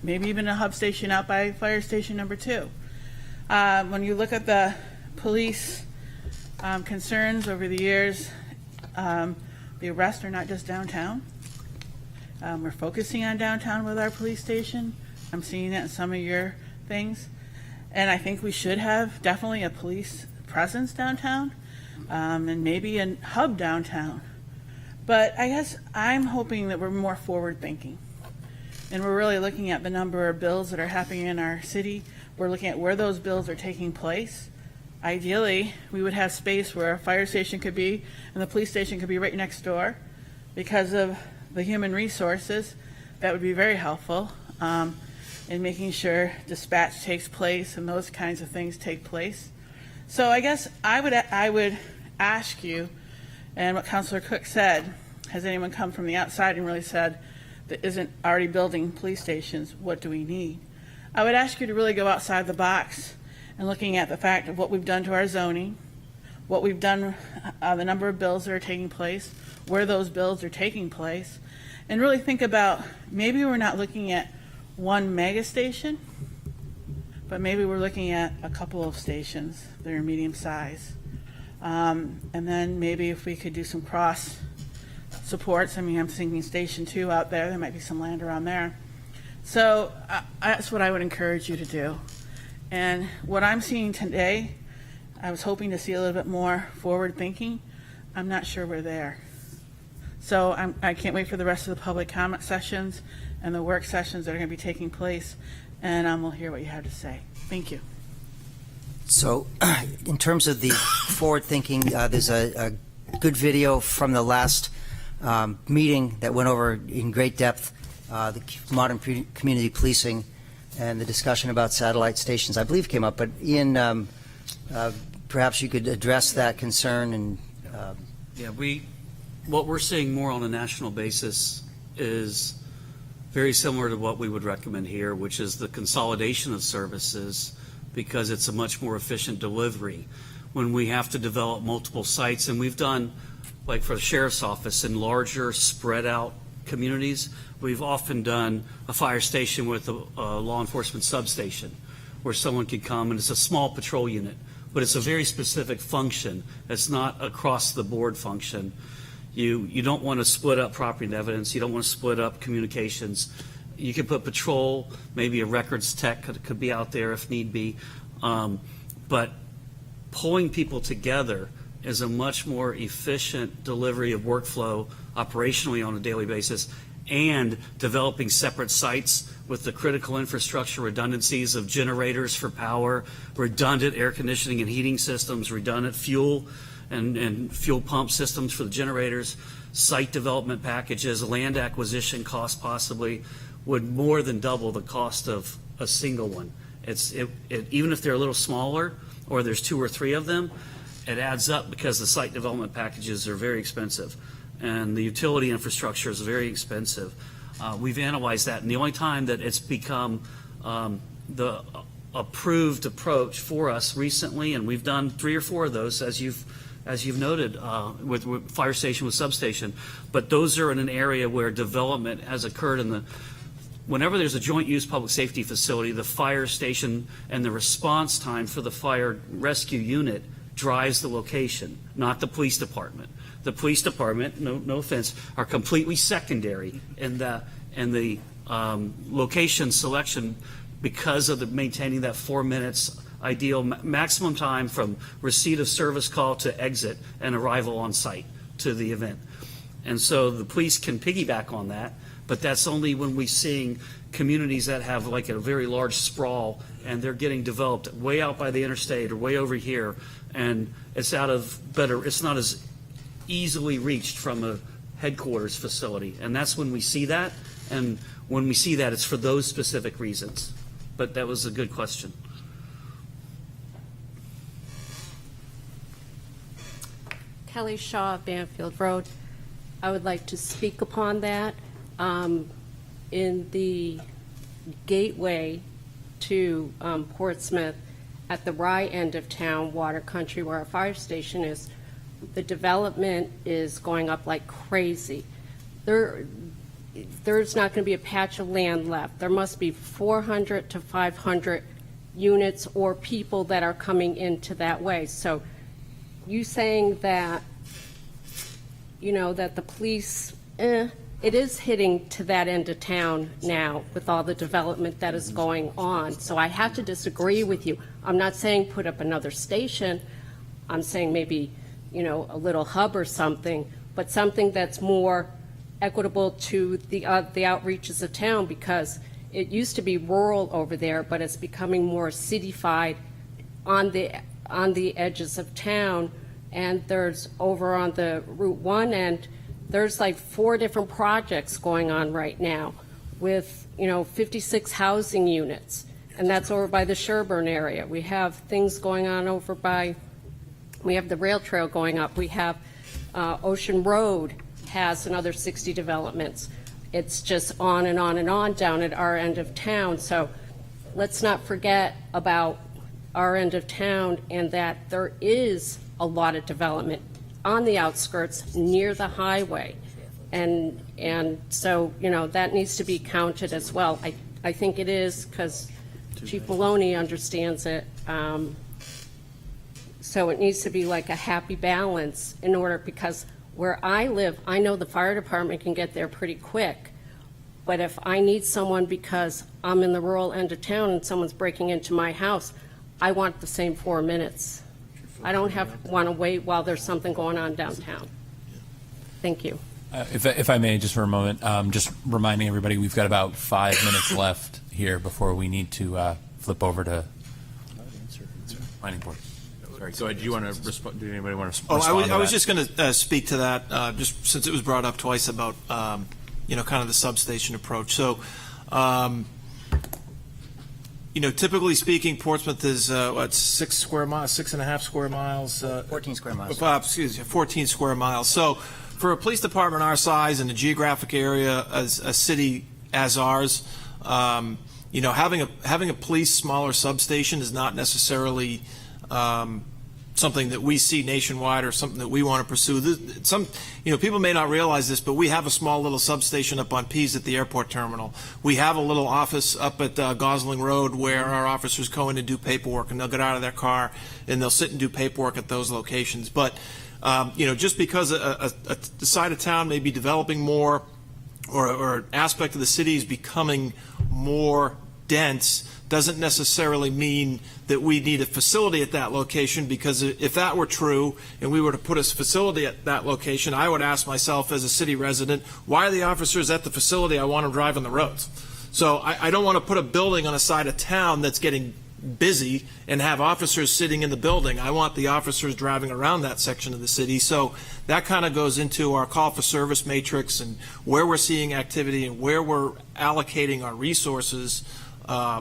maybe even a hub station out by fire station number 2? When you look at the police concerns over the years, the arrests are not just downtown. We're focusing on downtown with our police station. I'm seeing that in some of your things. And I think we should have definitely a police presence downtown, and maybe a hub downtown. But I guess I'm hoping that we're more forward thinking. And we're really looking at the number of bills that are happening in our city. We're looking at where those bills are taking place. Ideally, we would have space where a fire station could be and the police station could be right next door because of the human resources. that would be very helpful in making sure dispatch takes place and those kinds of things take place. So I guess I would ask you, and what Councilor Cook said, has anyone come from the outside and really said that isn't already building police stations, what do we need? I would ask you to really go outside the box and looking at the fact of what we've done to our zoning, what we've done, the number of bills that are taking place, where those bills are taking place, and really think about maybe we're not looking at one mega station, but maybe we're looking at a couple of stations that are medium size. And then maybe if we could do some cross supports, I mean, I'm thinking Station 2 out there might be some land around there. So that's what I would encourage you to do. And what I'm seeing today, I was hoping to see a little bit more forward thinking. I'm not sure we're there. So I can't wait for the rest of the public comment sessions and the work sessions that are going to be taking place, and we'll hear what you have to say. Thank you. So, in terms of the forward thinking, there's a good video from the last meeting that went over in great depth the modern community policing and the discussion about satellite stations, I believe, came up. But Ian, perhaps you could address that concern and. What we're seeing more on a national basis is very similar to what we would recommend here, which is the consolidation of services, because it's a much more efficient delivery. When we have to develop multiple sites, and we've done, like for the sheriff's office, in larger spread out communities, we've often done a fire station with a law enforcement substation where someone could come, and it's a small patrol unit, but it's a very specific function. It's not across the board function. You don't want to split up property and evidence. You don't want to split up communications. You could put patrol, maybe a records tech could be out there if need be. But pulling people together is a much more efficient delivery of workflow operationally on a daily basis, and developing separate sites with the critical infrastructure redundancies of generators for power, redundant air conditioning and heating systems, redundant fuel and fuel pump systems for the generators, site development packages, land acquisition costs possibly would more than double the cost of a single one. Even if they're a little smaller or there's 2 or 3 of them, it adds up because the site development packages are very expensive and the utility infrastructure is very expensive. We've analyzed that, and the only time that it's become the approved approach for us recently, and we've done 3 or 4 of those, as you've noted, with fire station with substation, but those are in an area where development has occurred whenever there's a joint use public safety facility, the fire station and the response time for the fire rescue unit drives the location, not the police department. The police department, no offense, are completely secondary in the location selection because of maintaining that 4 minutes ideal maximum time from receipt of service call to exit and arrival on site to the event. And so the police can piggyback on that, but that's only when we're seeing communities that have like a very large sprawl and they're getting developed way out by the interstate or way over here, and it's not as easily reached from a headquarters facility. And that's when we see that, and when we see that, it's for those specific reasons. But that was a good question. Kelly Shaw, Banfield Road. I would like to speak upon that. In the gateway to Portsmouth, at the Rye end of town, Water Country, where our fire station is, the development is going up like crazy. There's not going to be a patch of land left. There must be 400 to 500 units or people that are coming into that way. So you saying that, that the police, it is hitting to that end of town now with all the development that is going on. So I have to disagree with you. I'm not saying put up another station. I'm saying maybe, a little hub or something, but something that's more equitable to the outreaches of town, because it used to be rural over there, but it's becoming more citified on the edges of town. And there's over on the Route 1 end, there's like 4 different projects going on right now. with, 56 housing units, and that's over by the Sherburne area. We have things going on over by, we have the rail trail going up. We have Ocean Road has another 60 developments. It's just on and on and on down at our end of town. So let's not forget about our end of town and that there is a lot of development on the outskirts near the highway. And so, that needs to be counted as well. I think it is because Chief Maloney understands it. So it needs to be like a happy balance in order, because where I live, I know the fire department can get there pretty quick. But if I need someone because I'm in the rural end of town and someone's breaking into my house, I want the same 4 minutes. I don't want to wait while there's something going on downtown. Thank you. If I may, just for a moment, just reminding everybody, we've got about 5 minutes left here before we need to flip over to planning board. Sorry, go ahead. Do you want to respond? Did anybody want to respond? I was just going to speak to that, just since it was brought up twice about, kind of the substation approach. So, typically speaking, Portsmouth is, 6 square miles, 6.5 square miles? 14 square miles. 14 square miles. So for a police department our size in a geographic area as a city as ours, having a police smaller substation is not necessarily something that we see nationwide or something that we want to pursue. People may not realize this, but we have a small little substation up on Pease at the airport terminal. We have a little office up at Gosling Road where our officers go in and do paperwork, and they'll get out of their car and they'll sit and do paperwork at those locations. But, just because the side of town may be developing more or an aspect of the city is becoming more dense doesn't necessarily mean that we need a facility at that location, because if that were true and we were to put a facility at that location, I would ask myself as a city resident, why are the officers at the facility? I want them driving the roads. So I don't want to put a building on a side of town that's getting busy and have officers sitting in the building. I want the officers driving around that section of the city. So that kind of goes into our call for service matrix and where we're seeing activity and where we're allocating our resources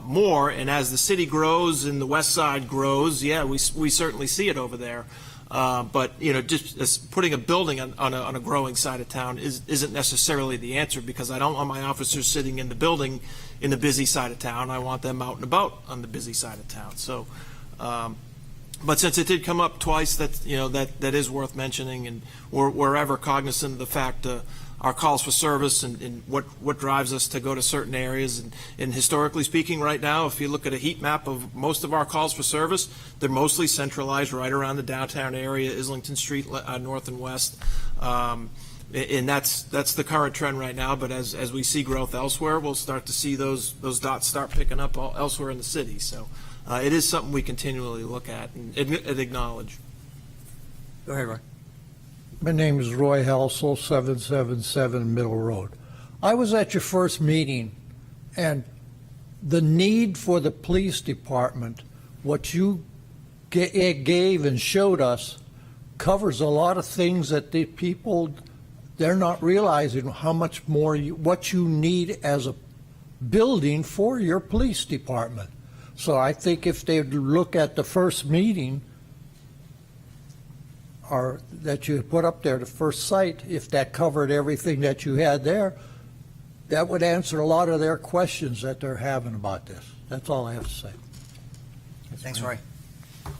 more. And as the city grows and the west side grows, we certainly see it over there. But just putting a building on a growing side of town isn't necessarily the answer, because I don't want my officers sitting in the building in the busy side of town. I want them out and about on the busy side of town. So, but since it did come up twice, that is worth mentioning, and we're ever cognizant of the fact our calls for service and what drives us to go to certain areas. And historically speaking, right now, if you look at a heat map of most of our calls for service, they're mostly centralized right around the downtown area, Islington Street, north and west. And that's the current trend right now. But as we see growth elsewhere, we'll start to see those dots start picking up elsewhere in the city. So it is something we continually look at and acknowledge. Go ahead, Roy. My name is Roy Helsel, 777 Middle Road. I was at your first meeting, and the need for the police department, what you gave and showed us, covers a lot of things that the people, they're not realizing how much more what you need as a building for your police department. So I think if they look at the first meeting, or that you put up there, the first site, if that covered everything that you had there, that would answer a lot of their questions that they're having about this. That's all I have to say. Thanks, Roy. I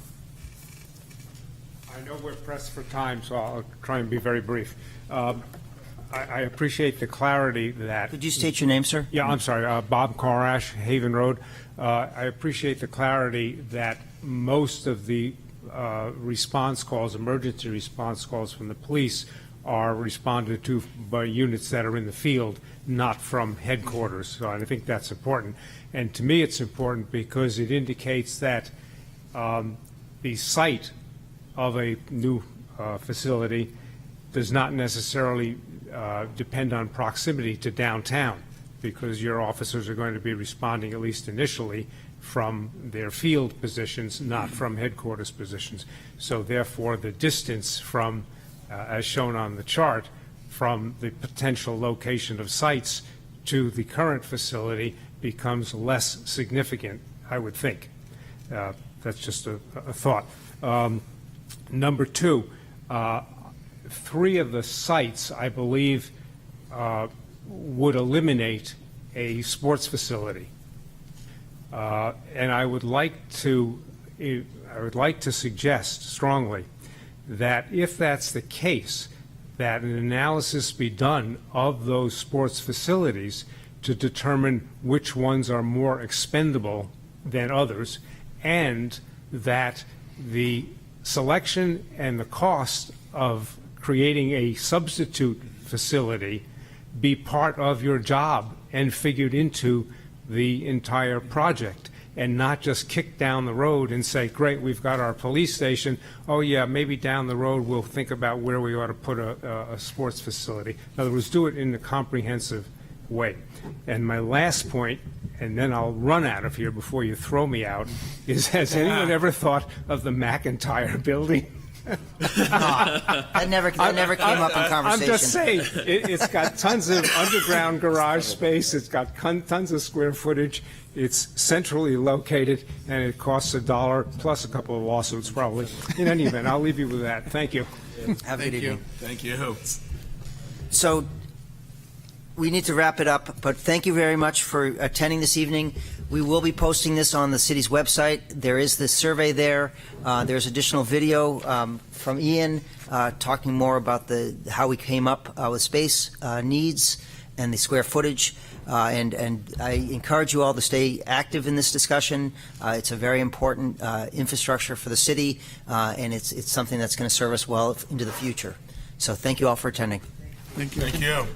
know we're pressed for time, so I'll try and be very brief. I appreciate the clarity that... Could you state your name, sir? Yeah, I'm sorry. Bob Corash, Haven Road. I appreciate the clarity that most of the response calls, emergency response calls from the police are responded to by units that are in the field, not from headquarters. So I think that's important. And to me, it's important because it indicates that the site of a new facility does not necessarily depend on proximity to downtown, because your officers are going to be responding, at least initially, from their field positions, not from headquarters positions. So therefore, the distance from, as shown on the chart, from the potential location of sites to the current facility becomes less significant, I would think. That's just a thought. Number two, 3 of the sites, I believe, would eliminate a sports facility. And I would like to suggest strongly that if that's the case, that an analysis be done of those sports facilities to determine which ones are more expendable than others, and that the selection and the cost of creating a substitute facility be part of your job and figured into the entire project, and not just kick down the road and say, great, we've got our police station. Oh, yeah, maybe down the road we'll think about where we ought to put a sports facility. In other words, do it in a comprehensive way. And my last point, and then I'll run out of here before you throw me out, is has anyone ever thought of the McIntyre building? That never came up in conversation. I'm just saying, it's got tons of underground garage space, it's got tons of square footage, it's centrally located, and it costs $1 plus a couple of lawsuits probably. In any event, I'll leave you with that. Thank you. Have a good evening. Thank you. So we need to wrap it up, but thank you very much for attending this evening. We will be posting this on the city's website. There is this survey there. There's additional video from Ian talking more about how we came up with space needs and the square footage. And I encourage you all to stay active in this discussion. It's a very important infrastructure for the city, and it's something that's going to serve us well into the future. So thank you all for attending. Thank you. Thank you.